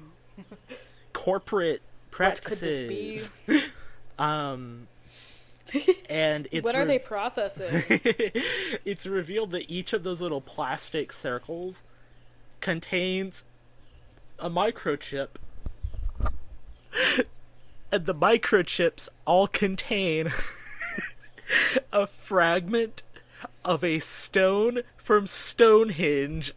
Corporate practices. What could this be? And it's what are they processing? It's revealed that each of those little plastic circles contains a microchip. And the microchips all contain a fragment of a stone from Stonehenge.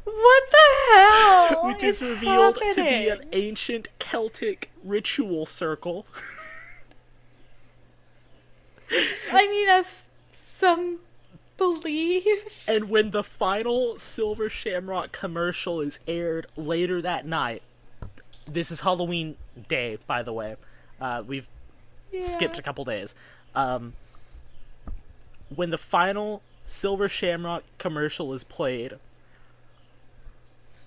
What the hell? Which is is revealed happening? to be an ancient Celtic ritual circle. I mean, as some believe. And when the final Silver Shamrock commercial is aired later that night, this is Halloween Day, by the way. We've skipped a couple days. When the final Silver Shamrock commercial is played,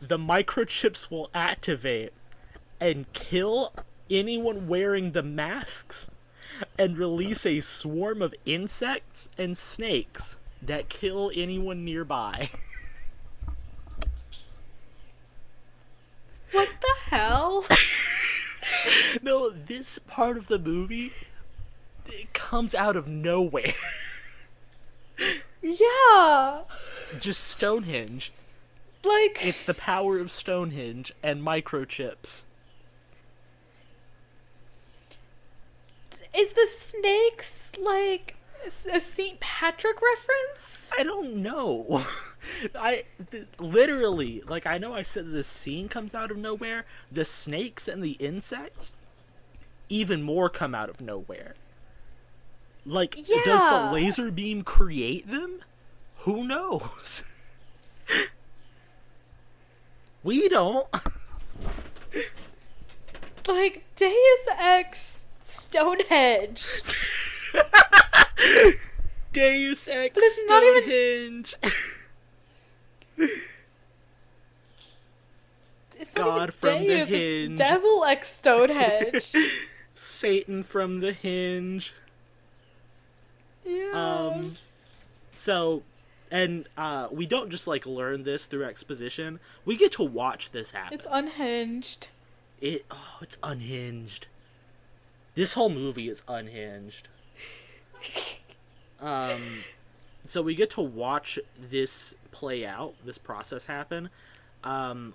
the microchips will activate and kill anyone wearing the masks and release a swarm of insects and snakes that kill anyone nearby. What the hell? No, this part of the movie, it comes out of nowhere. Yeah. Just Stonehenge. Like, It's the power of Stonehenge and microchips. is the snakes like a St. Patrick reference? I don't know. Literally, like, I know I said this scene comes out of nowhere. The snakes and the insects even more come out of nowhere. Like, does Yeah. the laser beam create them? Who knows? We don't. Like, Deus Ex Stonehenge. Deus Ex But it's not even- Stonehenge. It's God not even from the Deus, hinge. it's Devil Ex Stonehenge. Satan from the hinge. Yeah. So, and we don't just like learn this through exposition. We get to watch this happen. It's unhinged. It's unhinged. This whole movie is unhinged. So we get to watch this play out, this process happen,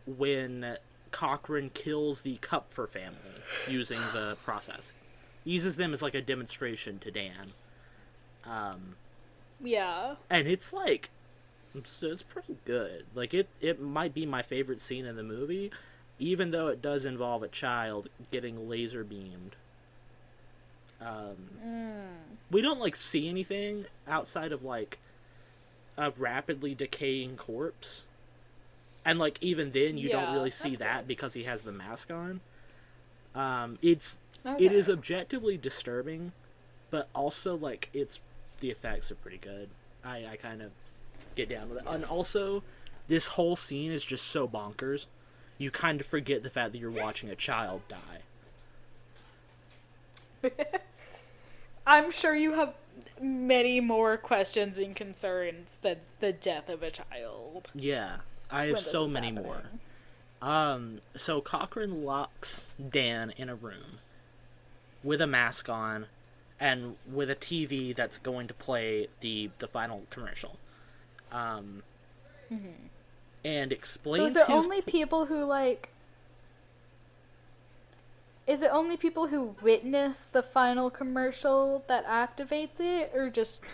when Cochrane kills the Kupfer family using the process. He uses them as like a demonstration to Dan. Yeah. And it's like, it's pretty good. Like, it might be my favorite scene in the movie, even though it does involve a child getting laser beamed. We don't, like, see anything outside of, like, a rapidly decaying corpse. And, like, even then, you don't really see that good. because he has the mask on. It Okay. is objectively disturbing, but also, like, the effects are pretty good. I kind of get down with it. And also, this whole scene is just so bonkers. You kind of forget the fact that you're watching a child die. I'm sure you have many more questions and concerns than the death of a child. Yeah, I have so many more. So Cochran locks Dan in a room with a mask on and with a TV that's going to play the final commercial. And explains So is it only people who, like... Is it only people who witness the final commercial that activates it, or just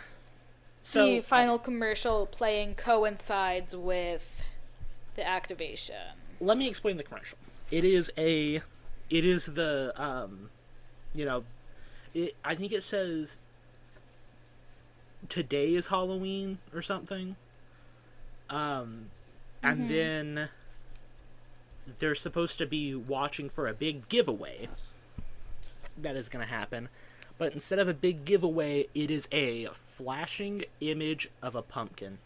the final commercial playing coincides with the activation? Let me explain the commercial. It is the, I think it says, today is Halloween or something. And then they're supposed to be watching for a big giveaway that is going to happen. But instead of a big giveaway, it is a flashing image of a pumpkin.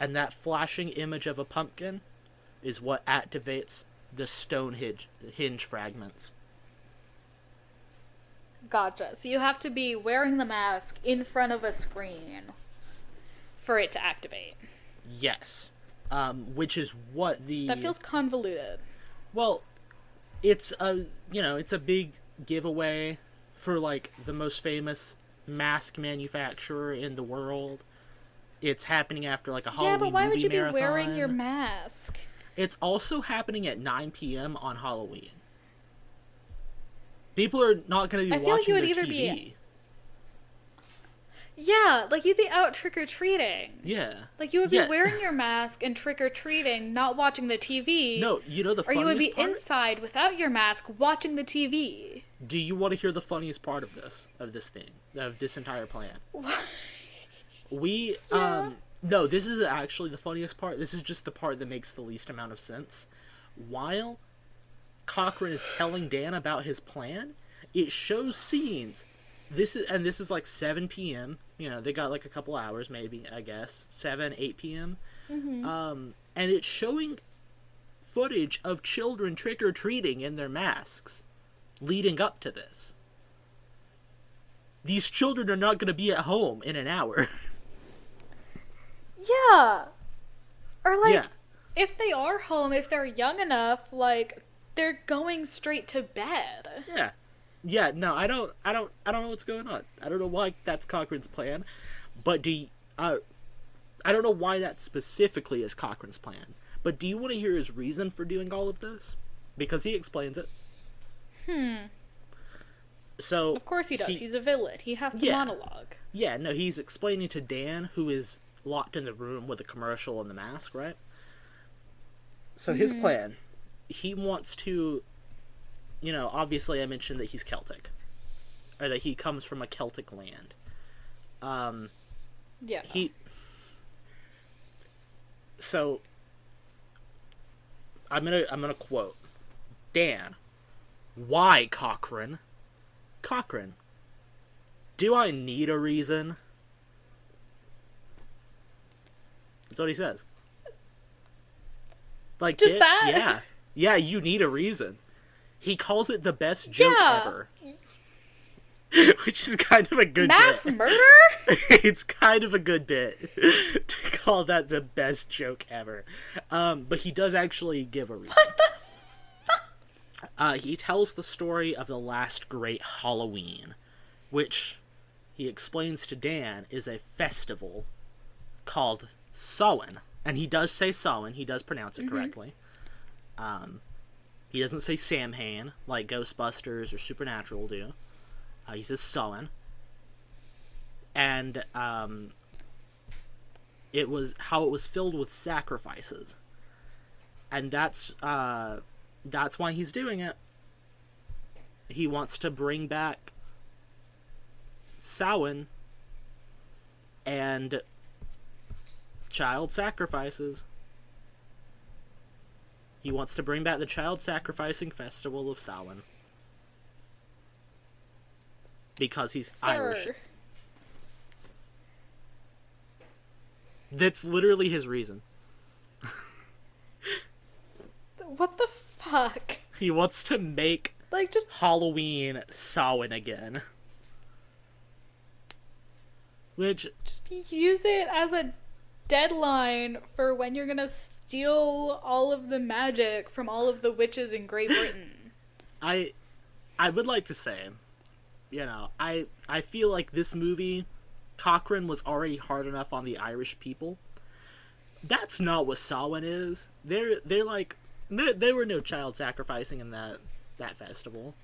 And that flashing image of a pumpkin is what activates the Stonehenge fragments. Gotcha. So you have to be wearing the mask in front of a screen for it to activate. Yes. Which is what the... That feels convoluted. Well, it's a big giveaway for, like, the most famous mask manufacturer in the world. It's happening after, like, a Halloween movie marathon. Yeah, but why would you be wearing your mask? It's also happening at 9 p.m. on Halloween. People are not going to be watching their TV. Yeah, like, you'd be out trick-or-treating. Yeah. Like, you would be wearing your mask and trick-or-treating, not watching the TV. No, you know the funniest part? Or you would be inside without your mask, watching the TV. Do you want to hear the funniest part of this entire plan? What? No, this is actually the funniest part. This is just the part that makes the least amount of sense. While Cochran is telling Dan about his plan, it shows scenes. This is like 7 p.m. You know, they got like a couple hours, maybe, I guess. 7, 8 p.m. And it's showing footage of children trick-or-treating in their masks leading up to this. These children are not going to be at home in an hour. Yeah. Or, like, if they are home, if they're young enough, like, they're going straight to bed. Yeah. Yeah, no, I don't know what's going on. I don't know why that's Cochran's plan, but I don't know why that specifically is Cochran's plan. But do you want to hear his reason for doing all of this? Because he explains it. So of course he does. He's a villain. He has to monologue. Yeah, no, he's explaining to Dan, who is locked in the room with the commercial and the mask, right? So his plan, he wants to... You know, obviously I mentioned that he's Celtic. Or that he comes from a Celtic land. Yeah. So, I'm gonna quote. Dan, why, Cochran? Cochran, do I need a reason? That's what he says. Like, just bitch, that? Yeah. Yeah, you need a reason. He calls it the best joke ever. Which is kind of a good Mass bit. murder? It's kind of a good bit to call that the best joke ever. But he does actually give a reason. What the fuck? He tells the story of the last great Halloween, which he explains to Dan is a festival called Samhain. And he does say Samhain. He does pronounce it correctly. He doesn't say Samhain, like Ghostbusters or Supernatural do. He says Samhain. And it was filled with sacrifices. And that's why he's doing it. He wants to bring back Samhain and child sacrifices. He wants to bring back the child sacrificing festival of Samhain. Because he's Irish. That's literally his reason. What the fuck? He wants to make like just Halloween Samhain again. Which, Just use it as a deadline for when you're gonna steal all of the magic from all of the witches in Great Britain. I would like to say, I feel like this movie, Cochrane was already hard enough on the Irish people. That's not what Samhain is. They're like, there were no child sacrificing in that festival.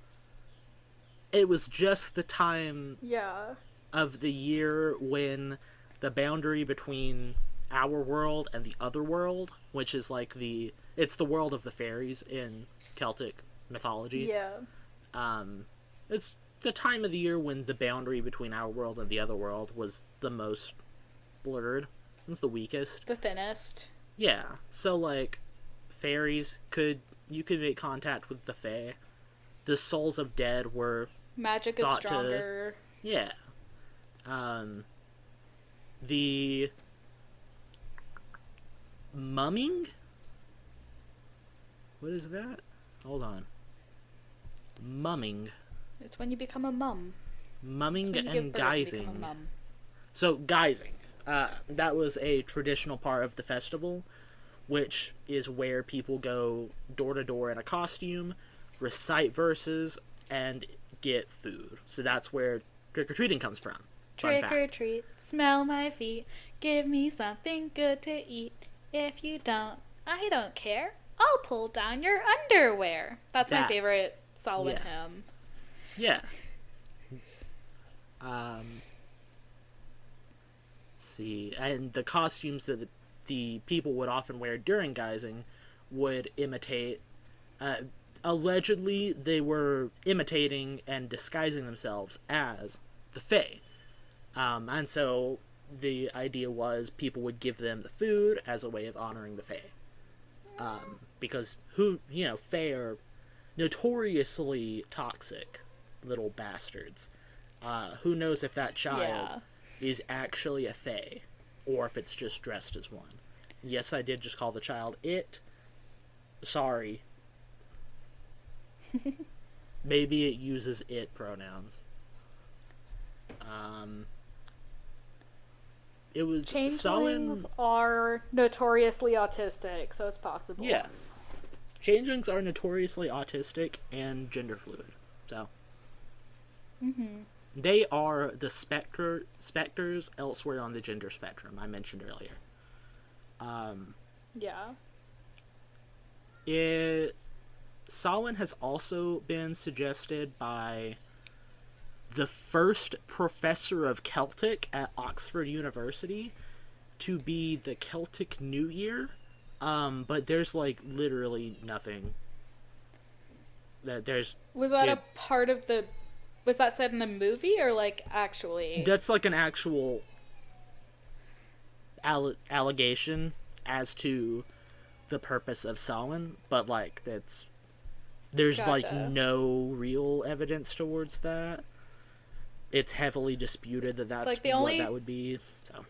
It was just the time Yeah. of the year when the boundary between our world and the other world, which is like it's the world of the fairies in Celtic mythology. Yeah. It's the time of the year when the boundary between our world and the other world was the most blurred. It was the weakest. The thinnest. Yeah. So like fairies you could make contact with the fae. The souls of dead were Magic is thought stronger. yeah. The mumming? What is that? Hold on. Mumming. It's when you become a mum. Mumming It's when you and give birth and become a guising. mum. So, guising. That was a traditional part of the festival, which is where people go door to door in a costume, recite verses, and get food. So that's where trick-or-treating comes from. Fun Trick fact. or treat, smell my feet, give me something good to eat. If you don't, I don't care. I'll pull down your underwear. That's my That- favorite Solomon yeah. hymn. Yeah. Let's see. And the costumes that the people would often wear during guising would imitate. Allegedly, they were imitating and disguising themselves as the Fae. And so the idea was people would give them the food as a way of honoring the Fae. Because Fae are notoriously toxic little bastards. Who knows if that child is actually a Fae, or if it's just dressed as one. Yes, I did just call the child it. Sorry. Maybe it uses it pronouns. It was Changelings are notoriously autistic, so it's possible. Yeah. Changelings are notoriously autistic and gender fluid. So. They are the specters elsewhere on the gender spectrum I mentioned earlier. Yeah. Samhain has also been suggested by the first professor of Celtic at Oxford University to be the Celtic New Year, but there's like literally nothing. Was that a part of the... Was that said in the movie, or like actually... That's like an actual allegation as to the purpose of Samhain, but like there's like Gotcha. no real evidence towards that. It's heavily disputed that that's Like, the what only- that would be. So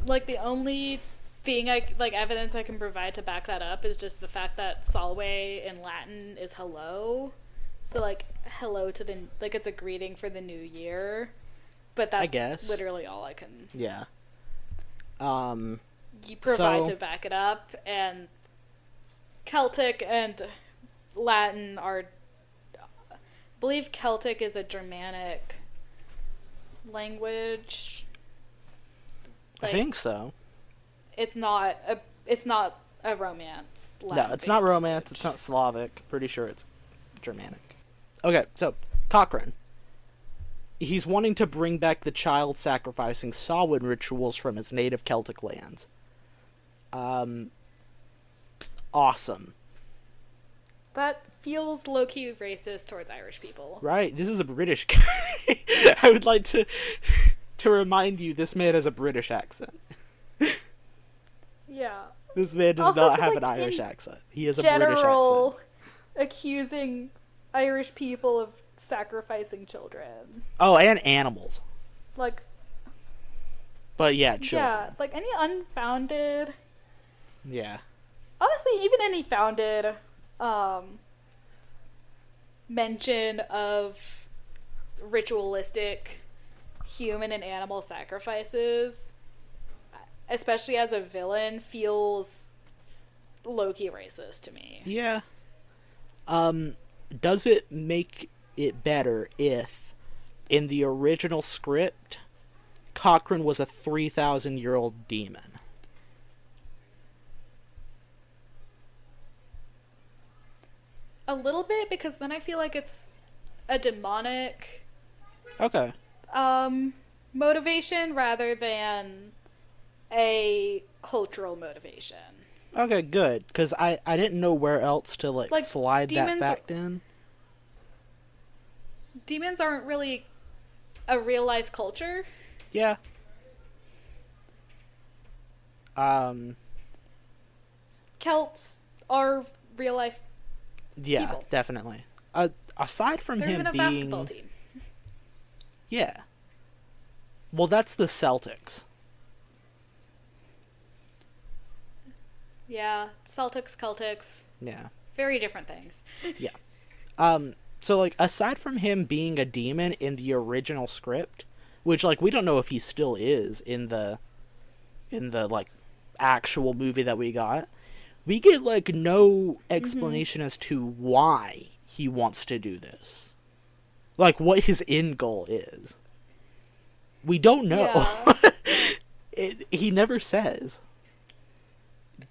Like, the only thing evidence I can provide to back that up is just the fact that Solway in Latin is hello. So like, hello to the... Like, it's a greeting for the new year. But that's guess. literally all I can yeah. provide So- to back it up. And Celtic and Latin are... I believe Celtic is a Germanic language. I think so. It's not a Romance. No, it's Latin-based not Romance. language. It's not Slavic. Pretty sure it's Germanic. Okay, so Cochrane. He's wanting to bring back the child sacrificing Samhain rituals from his native Celtic lands. Awesome. That feels low-key racist towards Irish people. Right? This is a British guy. I would like to remind you, this man has a British accent. Yeah. This man does Also, not just, have like, an Irish in accent. He has a British accent. General accusing Irish people of sacrificing children. Oh, and animals. Like, But yeah, children. yeah, like any unfounded... Yeah. Honestly, even any founded mention of ritualistic human and animal sacrifices, especially as a villain, feels low-key racist to me. Yeah. Does it make it better if, in the original script, Cochrane was a 3,000-year-old demon? A little bit, because then I feel like it's a demonic Okay. motivation rather than a cultural motivation. Okay, good. Because I didn't know where else to, like slide that demons fact in. Demons aren't really a real-life culture. Yeah. Celts are real-life Yeah, people. definitely. Aside from They're him even a being... basketball team. Yeah. Well, that's the Celtics. Yeah, Celtics. Yeah. Very different things. Yeah. So, like, aside from him being a demon in the original script, which, like, we don't know if he still is in the like, actual movie that we got, we get, like, no explanation as to why he wants to do this. Like, what his end goal is. We don't know. Yeah. He never says.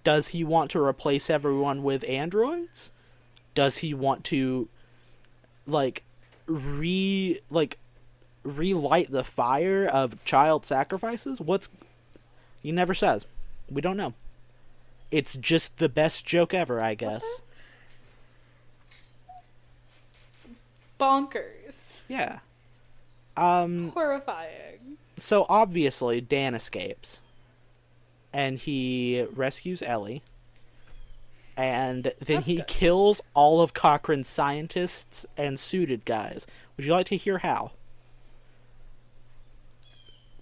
Does he want to replace everyone with androids? Does he want to, like, relight the fire of child sacrifices? He never says. We don't know. It's just the best joke ever, I guess. Bonkers. Yeah. Horrifying. So obviously Dan escapes. And he rescues Ellie. And then he kills all of Cochrane's scientists and suited guys. Would you like to hear how?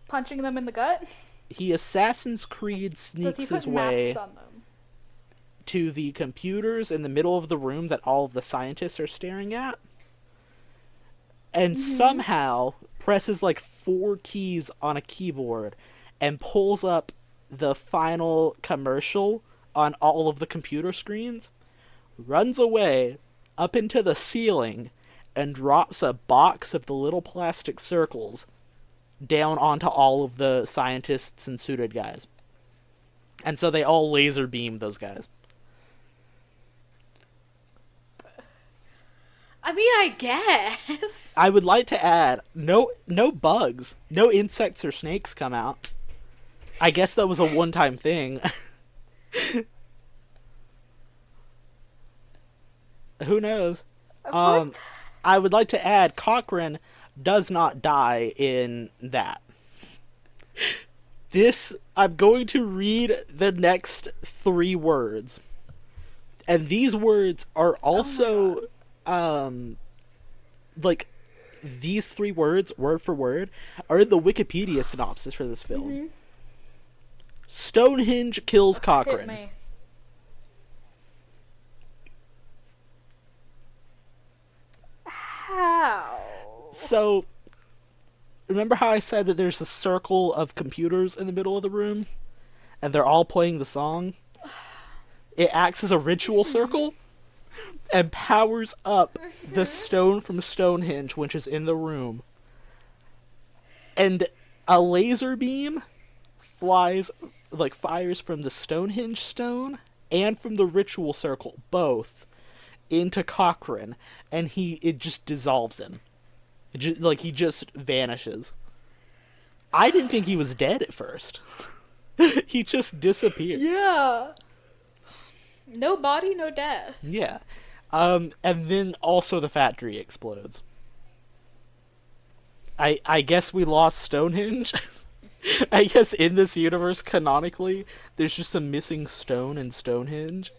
Punching them in the gut? He Assassin's Creed Does sneaks he his put way masks on them? to the computers in the middle of the room that all of the scientists are staring at. And somehow presses like 4 keys on a keyboard and pulls up the final commercial on all of the computer screens, runs away up into the ceiling, and drops a box of the little plastic circles down onto all of the scientists and suited guys. And so they all laser beam those guys. I mean, I guess. I would like to add, no bugs, no insects or snakes come out. I guess that was a one-time thing. Who knows? I would like to add, Cochrane does not die in that. I'm going to read the next 3 words. And these words are also, like, these 3 words, word for word, are in the Wikipedia synopsis for this film. Mm-hmm. Stonehenge kills Hit Cochrane. me. How? So, remember how I said that there's a circle of computers in the middle of the room? And they're all playing the song? It acts as a ritual circle and powers up the stone from Stonehenge, which is in the room. And a laser beam fires from the Stonehenge stone and from the ritual circle, both, into Cochrane, and it just dissolves him. He just vanishes. I didn't think he was dead at first. He just disappeared. Yeah. No body, no death. Yeah. And then also the factory explodes. I guess we lost Stonehenge. I guess in this universe, canonically, there's just a missing stone in Stonehenge.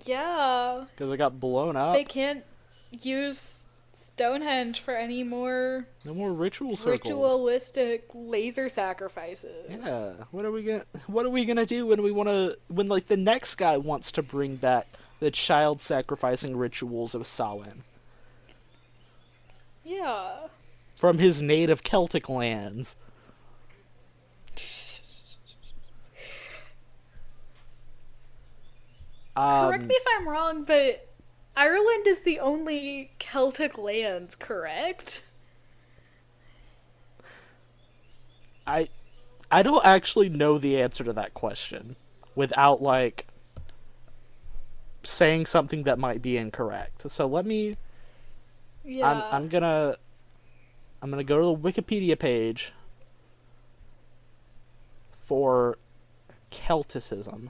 Yeah. Because it got blown up. They can't use Stonehenge for any more No more ritual circles. ritualistic laser sacrifices. Yeah. What are we gonna do when like the next guy wants to bring back the child sacrificing rituals of Samhain? Yeah. from his native Celtic lands. Correct me if I'm wrong, but Ireland is the only Celtic land, correct? I don't actually know the answer to that question without like saying something that might be incorrect. So let me Yeah. I'm gonna go to the Wikipedia page for Celticism.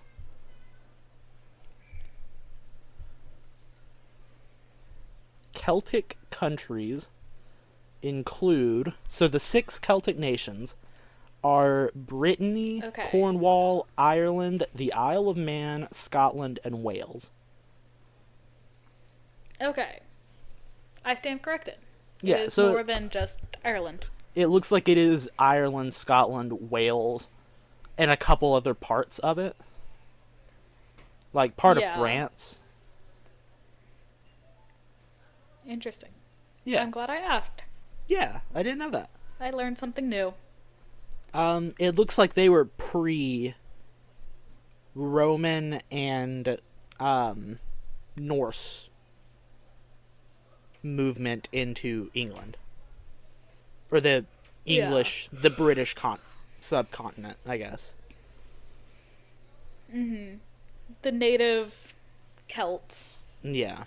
Celtic countries include, so the 6 Celtic nations are Brittany, Okay. Cornwall, Ireland, the Isle of Man, Scotland, and Wales. Okay. I stand corrected. Yeah, It is so more than just Ireland. it looks like it is Ireland, Scotland, Wales, and a couple other parts of it. Like part of Yeah. France. Interesting. Yeah. I'm glad I asked. Yeah, I didn't know that. I learned something new. It looks like they were pre-Roman and Norse movement into England, or the English, the British subcontinent, I guess. The native Celts. Yeah.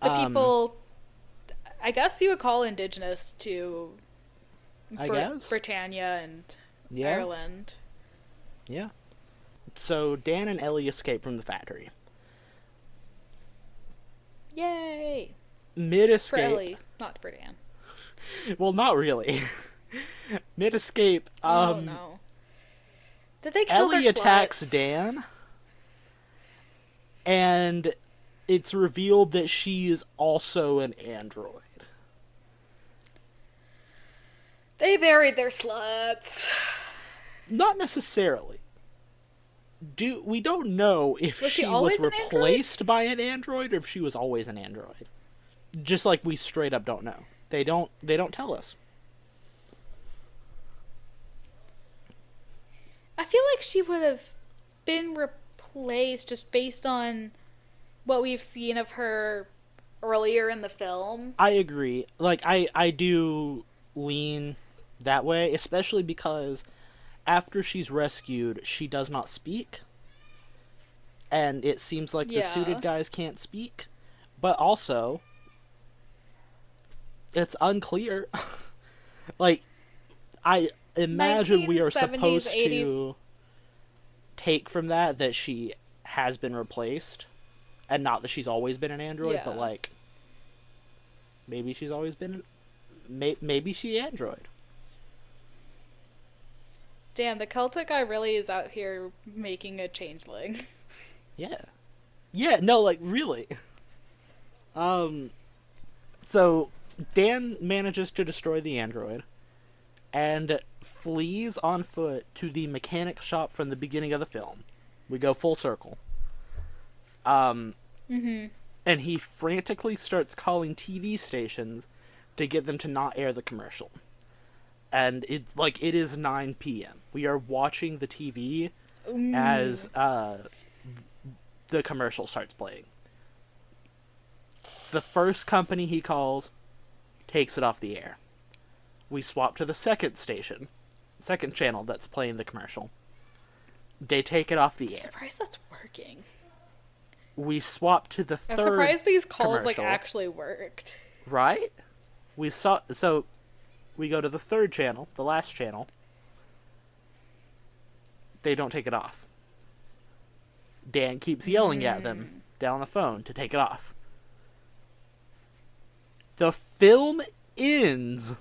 The people, I guess you would call indigenous to I guess. Britannia and Yeah. Ireland. Yeah. So Dan and Ellie escape from the factory. Yay! For Mid-escape. Ellie, not for Dan. Well, not really. Mid-escape. Oh no. Did they kill Ellie their attacks sluts? Dan, and it's revealed that she is also an android. They buried their sluts. Not necessarily. We don't know if Was she she was always an android? replaced by an android or if she was always an android. Just like we straight up don't know. They don't tell us. I feel like she would have been replaced just based on what we've seen of her earlier in the film. I agree. Like I do lean that way, especially because after she's rescued, she does not speak. And it seems like the Yeah. suited guys can't speak. But also, it's unclear. Like, I imagine we are 1970s, supposed 80s. to take from that she has been replaced. And not that she's always been an android, but Yeah. like, maybe she's always been... Maybe she android. Damn, the Celtic guy really is out here making a changeling. Yeah. Yeah, no, like, really. So, Dan manages to destroy the android and flees on foot to the mechanic shop from the beginning of the film. We go full circle. And he frantically starts calling TV stations to get them to not air the commercial. And it's like, it is 9 p.m. We are watching the TV as the commercial starts playing. The first company he calls takes it off the air. We swap to the second channel that's playing the commercial. They take it off the I'm air. surprised that's working. We swap to the I'm third surprised these calls like commercial. actually worked. Right? We go to the third channel, the last channel. They don't take it off. Dan keeps yelling at them down the phone to take it off. The film ends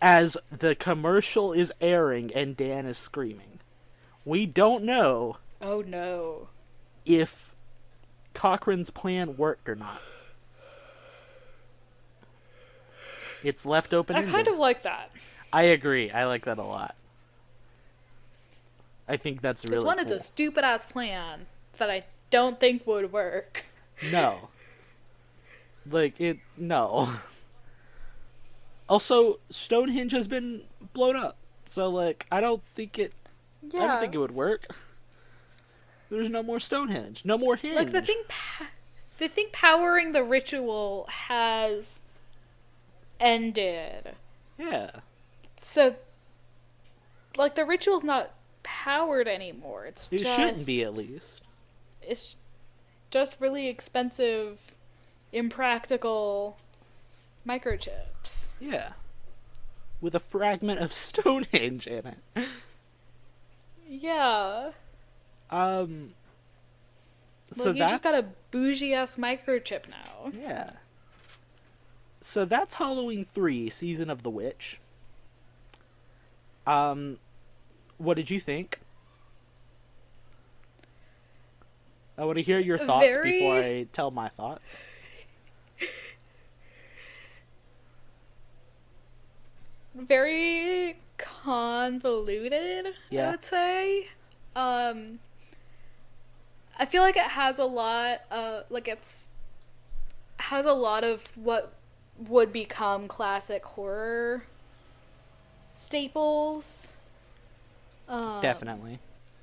as the commercial is airing and Dan is screaming. We don't know Oh no. if Cochrane's plan worked or not. It's left I open-ended. kind of like that. I agree. I like that a lot. I think that's really One is cool. a stupid ass plan that I don't think would work. No. Like, no. Also, Stonehenge has been blown up. So, like, I don't think it would work. There's no more Stonehenge. No more hinge. Like, the thing powering the ritual has ended. Yeah. So, like, the ritual's not powered anymore. It shouldn't be, at least. It's just really expensive, impractical microchips. Yeah. With a fragment of Stonehenge in it. Yeah. So you just got a bougie-ass microchip now. Yeah. So that's Halloween 3, Season of the Witch. What did you think? I want to hear your thoughts before I tell my thoughts. Very convoluted, yeah. I would say. I feel like it has a lot of, has a lot of what would become classic horror staples. Definitely.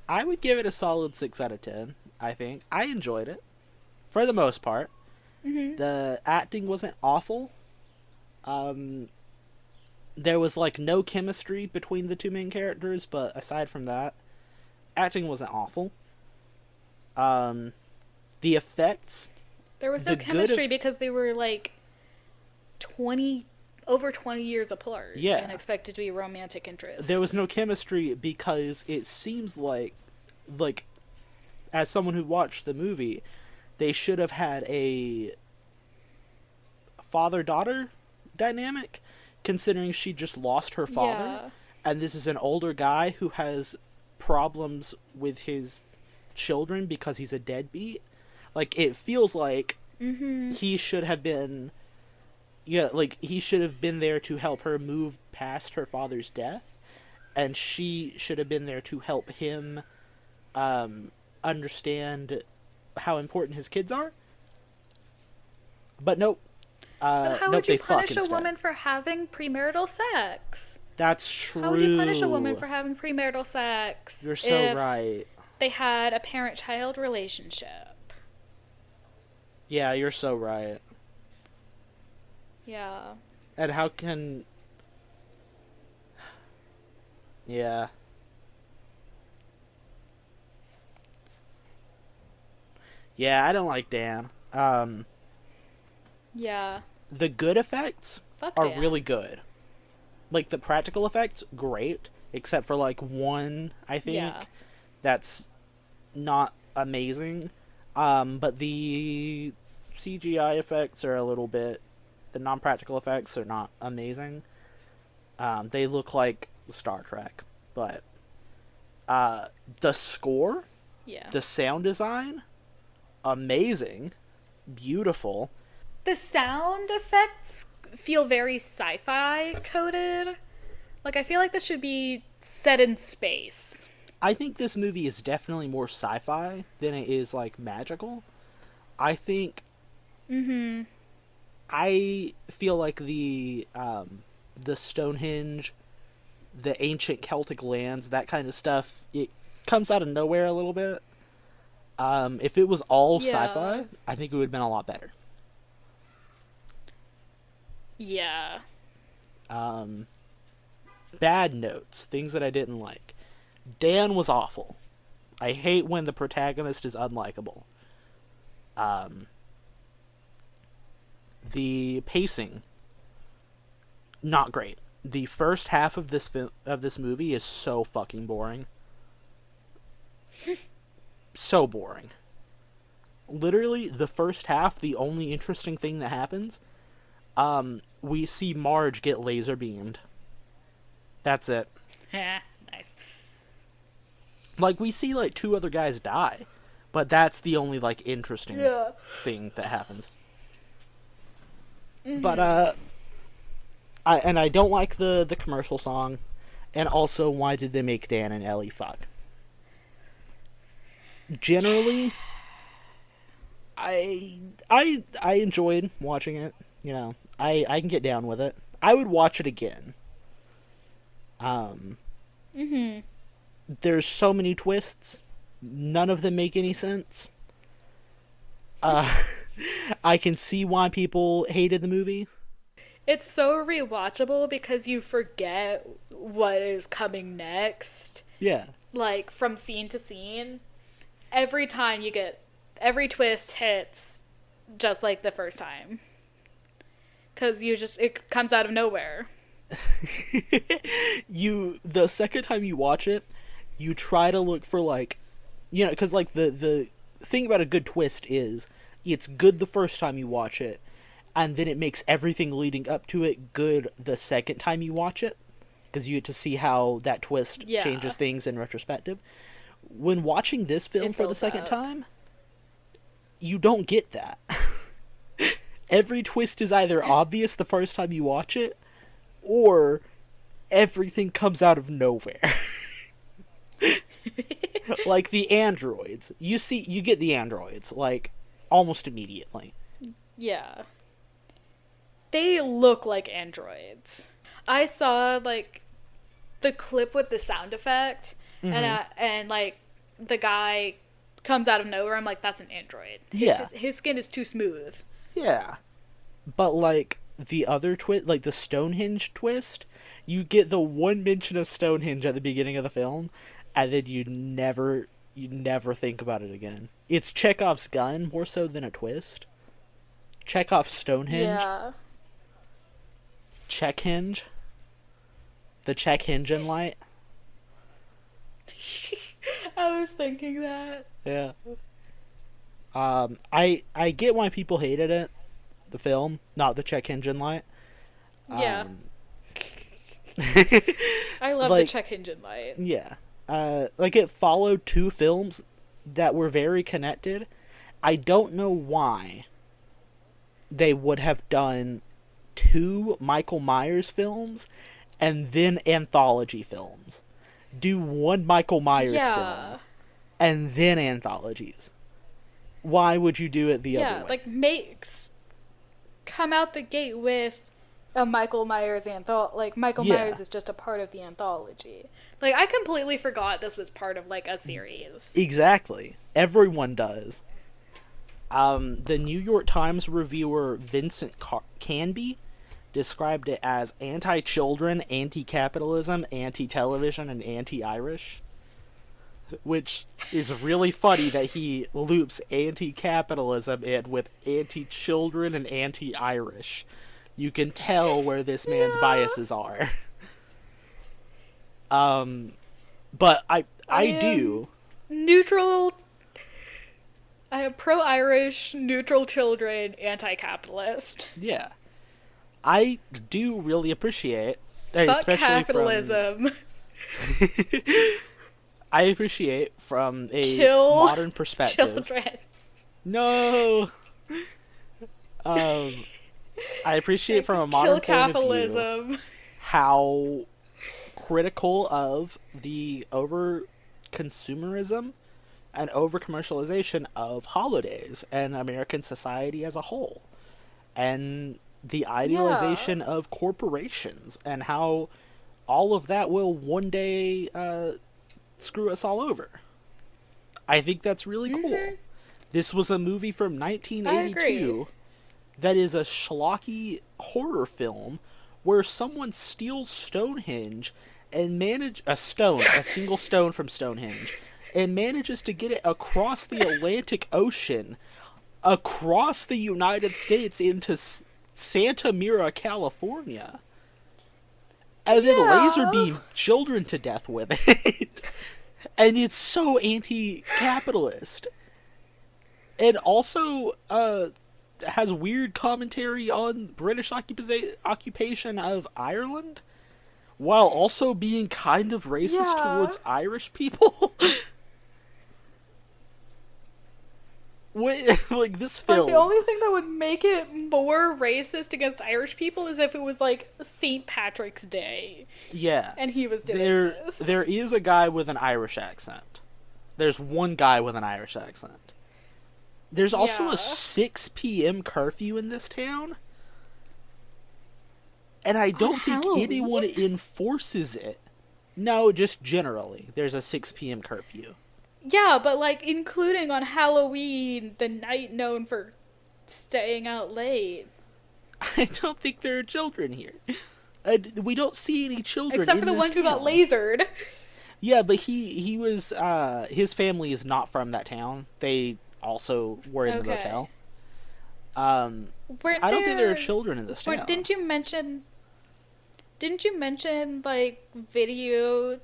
I would give it a solid 6 out of 10, I think. I enjoyed it, for the most part. Mm-hmm. The acting wasn't awful. There was, like, no chemistry between the two main characters, but aside from that, acting wasn't awful. The effects... There was no chemistry because they were, like, over 20 years apart. Yeah. And expected to be romantic interests. There was no chemistry because it seems like, as someone who watched the movie, they should have had a father-daughter dynamic, considering she just lost her father. Yeah. And this is an older guy who has problems with his children because he's a deadbeat. Like, it feels like he should have been... Yeah, like, he should have been there to help her move past her father's death, and she should have been there to help him understand how important his kids are. But nope. But how nope, would you they punish fuck a instead. woman for having premarital sex? That's true. How would you punish a woman for having premarital sex? You're so right. They had a parent-child relationship. Yeah, you're so right. Yeah. And how can... Yeah. Yeah, I don't like Dan. Yeah. The good effects Fuck are Dan. really good. Like, the practical effects, great. Except for, like, one, I think. Yeah. That's not amazing. But the CGI effects are a little bit... The non-practical effects are not amazing. They look like Star Trek. But the score, Yeah. the sound design, amazing, beautiful. The sound effects feel very sci-fi coded. Like, I feel like this should be set in space. I think this movie is definitely more sci-fi than it is, like, magical. I think... I feel like the Stonehenge, the ancient Celtic lands, that kind of stuff, it comes out of nowhere a little bit. If it was all sci-fi, I think it would have been a lot better. Yeah. Bad notes, things that I didn't like. Dan was awful. I hate when the protagonist is unlikable. The pacing, not great. The first half of this movie is so fucking boring. So boring. Literally, the first half, the only interesting thing that happens, we see Marge get laser beamed. That's it. Nice. Like, we see, like, 2 other guys die, but that's the only, like, interesting thing that happens. But, I don't like the commercial song, and also, why did they make Dan and Ellie fuck? Generally, I enjoyed watching it. You know, I can get down with it. I would watch it again. There's so many twists. None of them make any sense. I can see why people hated the movie. It's so rewatchable because you forget what is coming next. Yeah. Like, from scene to scene. Every twist hits just like the first time. Because it comes out of nowhere. The second time you watch it, you try to look for, like, you know, because, like, the thing about a good twist is it's good the first time you watch it, and then it makes everything leading up to it good the second time you watch it, because you get to see how that twist changes things in retrospective. When watching this film for the second time, you don't get that. Every twist is either obvious the first time you watch it, or everything comes out of nowhere. Like the androids. You get the androids, like, almost immediately. Yeah. They look like androids. I saw, like, the clip with the sound effect, and like, the guy comes out of nowhere. I'm like, that's an android. His skin is too smooth. Yeah. But, like, the other twist, like the Stonehenge twist, you get the one mention of Stonehenge at the beginning of the film, and then you never think about it again. It's Chekhov's gun more so than a twist. Chekhov's Stonehenge. Yeah. Check-hinge. The check engine light. I was thinking that. Yeah. I get why people hated it. The film, not the check engine light. Yeah. I love like, the check engine light. Yeah. Like, it followed two films that were very connected. I don't know why they would have done two Michael Myers films and then anthology films. Do one Michael Myers film and then anthologies. Why would you do it the other way? Yeah, like, come out the gate with a Michael Myers anthology. Like, Michael Myers is just a part of the anthology. Like, I completely forgot this was part of, like, a series. Exactly. Everyone does. The New York Times reviewer Vincent Canby described it as anti-children, anti-capitalism, anti-television, and anti-Irish. Which is really funny that he loops anti-capitalism in with anti-children and anti-Irish. You can tell where this man's biases are. But I do. Neutral. I am pro-Irish, neutral children, anti-capitalist. Yeah. I do really appreciate, Fuck especially capitalism. I appreciate from a Kill modern perspective. Children. No. I appreciate from a modern point capitalism. of view how critical of the over-consumerism and over-commercialization of holidays and American society as a whole. And the idealization of corporations and how all of that will one day screw us all over. I think that's really cool. This was a movie from 1982 that is a schlocky horror film where someone steals Stonehenge and a single stone from Stonehenge, and manages to get it across the Atlantic Ocean, across the United States into Santa Mira, California, and then laser beam children to death with it. And it's so anti-capitalist. It also has weird commentary on British occupation of Ireland, while also being kind of racist towards Irish people. Like, this film... The only thing that would make it more racist against Irish people is if it was, like, St. Patrick's Day. Yeah. And he was doing this. There is a guy with an Irish accent. There's one guy with an Irish accent. There's also Yeah. a 6 p.m. curfew in this town. And I don't think Halloween? anyone enforces it. No, just generally. There's a 6 p.m. curfew. Yeah, but like including on Halloween, the night known for staying out late. I don't think there are children here. We don't see any children Except in for the this one who got town. lasered. Yeah, but he was his family is not from that town. They also were in the Okay. motel. So I don't think there are children in this town. Didn't you mention like video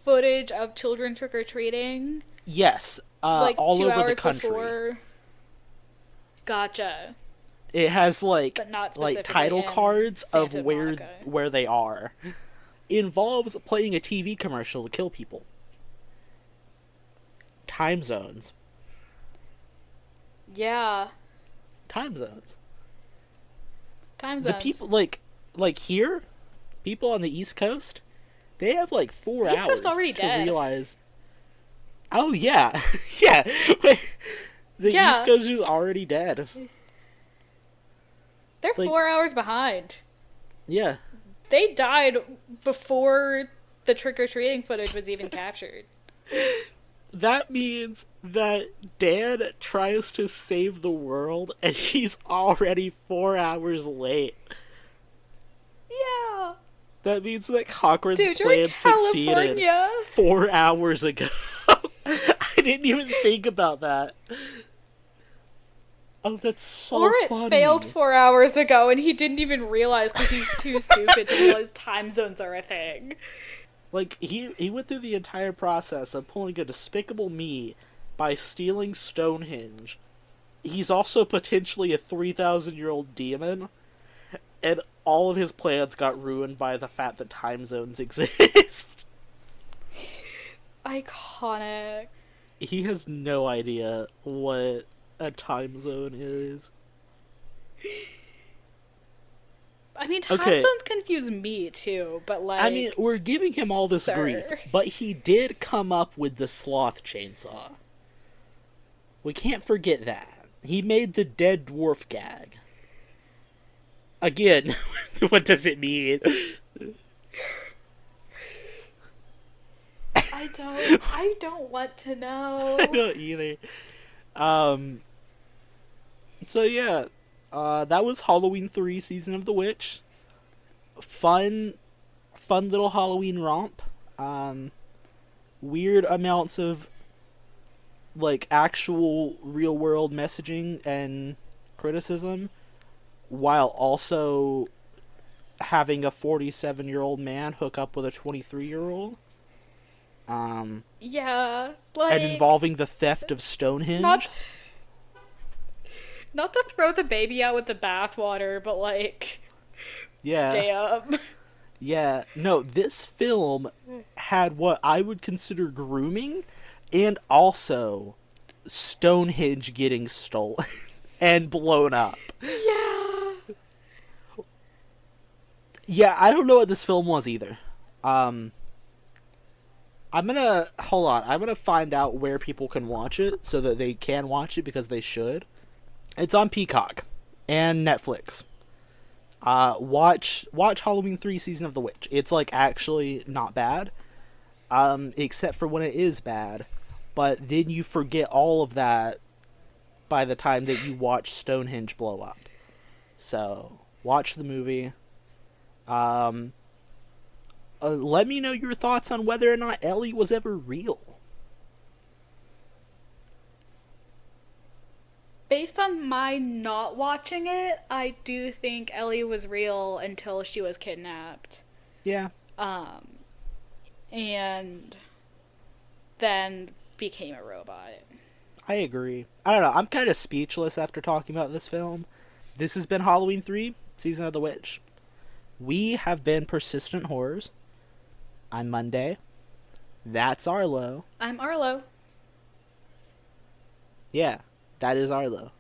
footage of children trick or treating? Yes, Like all 2 over hours the country. Before. Gotcha. It has like But not like specifically title in cards of Santa where Monica. they are. Involves playing a TV commercial to kill people. Time zones. Yeah. Time zones. Time The zones. people like here, people on the East Coast, they have like 4 East hours Coast already to dead. realize. Oh yeah, yeah. The Yeah. East Coast is already dead. They're like- 4 hours behind. Yeah. They died before the trick or treating footage was even captured. That means that Dan tries to save the world and he's already 4 hours late. Yeah. That means that Cochrane's Dude, you're in plan succeeded California. 4 hours ago. I didn't even think about that. Oh, that's so Or it funny. failed 4 hours ago and he didn't even realize because he's too stupid to realize time zones are a thing. Like, he went through the entire process of pulling a Despicable Me by stealing Stonehenge. He's also potentially a 3,000-year-old demon. And all of his plans got ruined by the fact that time zones exist. Iconic. He has no idea what a time zone is. I mean, time Okay. zones confuse me too, but like. I mean, we're giving him all this Sir. grief, but he did come up with the sloth chainsaw. We can't forget that. He made the dead dwarf gag. Again, what does it mean? I don't want to know. I don't either. So yeah, that was Halloween 3 Season of the Witch. Fun little Halloween romp. Weird amounts of like actual real world messaging and criticism, while also having a 47-year-old man hook up with a 23-year-old. Yeah, like. And involving the theft of Stonehenge. Not to throw the baby out with the bathwater, but like. Yeah. Damn. Yeah, no, this film had what I would consider grooming and also Stonehenge getting stolen and blown up. Yeah. Yeah, I don't know what this film was either. I'm gonna find out where people can watch it so that they can watch it because they should. It's on Peacock and Netflix. Watch Halloween 3 Season of the Witch. It's like actually not bad. Except for when it is bad. But then you forget all of that by the time that you watch Stonehenge blow up. So, watch the movie. Let me know your thoughts on whether or not Ellie was ever real. Based on my not watching it, I do think Ellie was real until she was kidnapped. Yeah. And then became a robot. I agree. I don't know. I'm kind of speechless after talking about this film. This has been Halloween 3, Season of the Witch. We have been Persistent Horrors. I'm Monday. That's Arlo. I'm Arlo. Yeah, that is Arlo.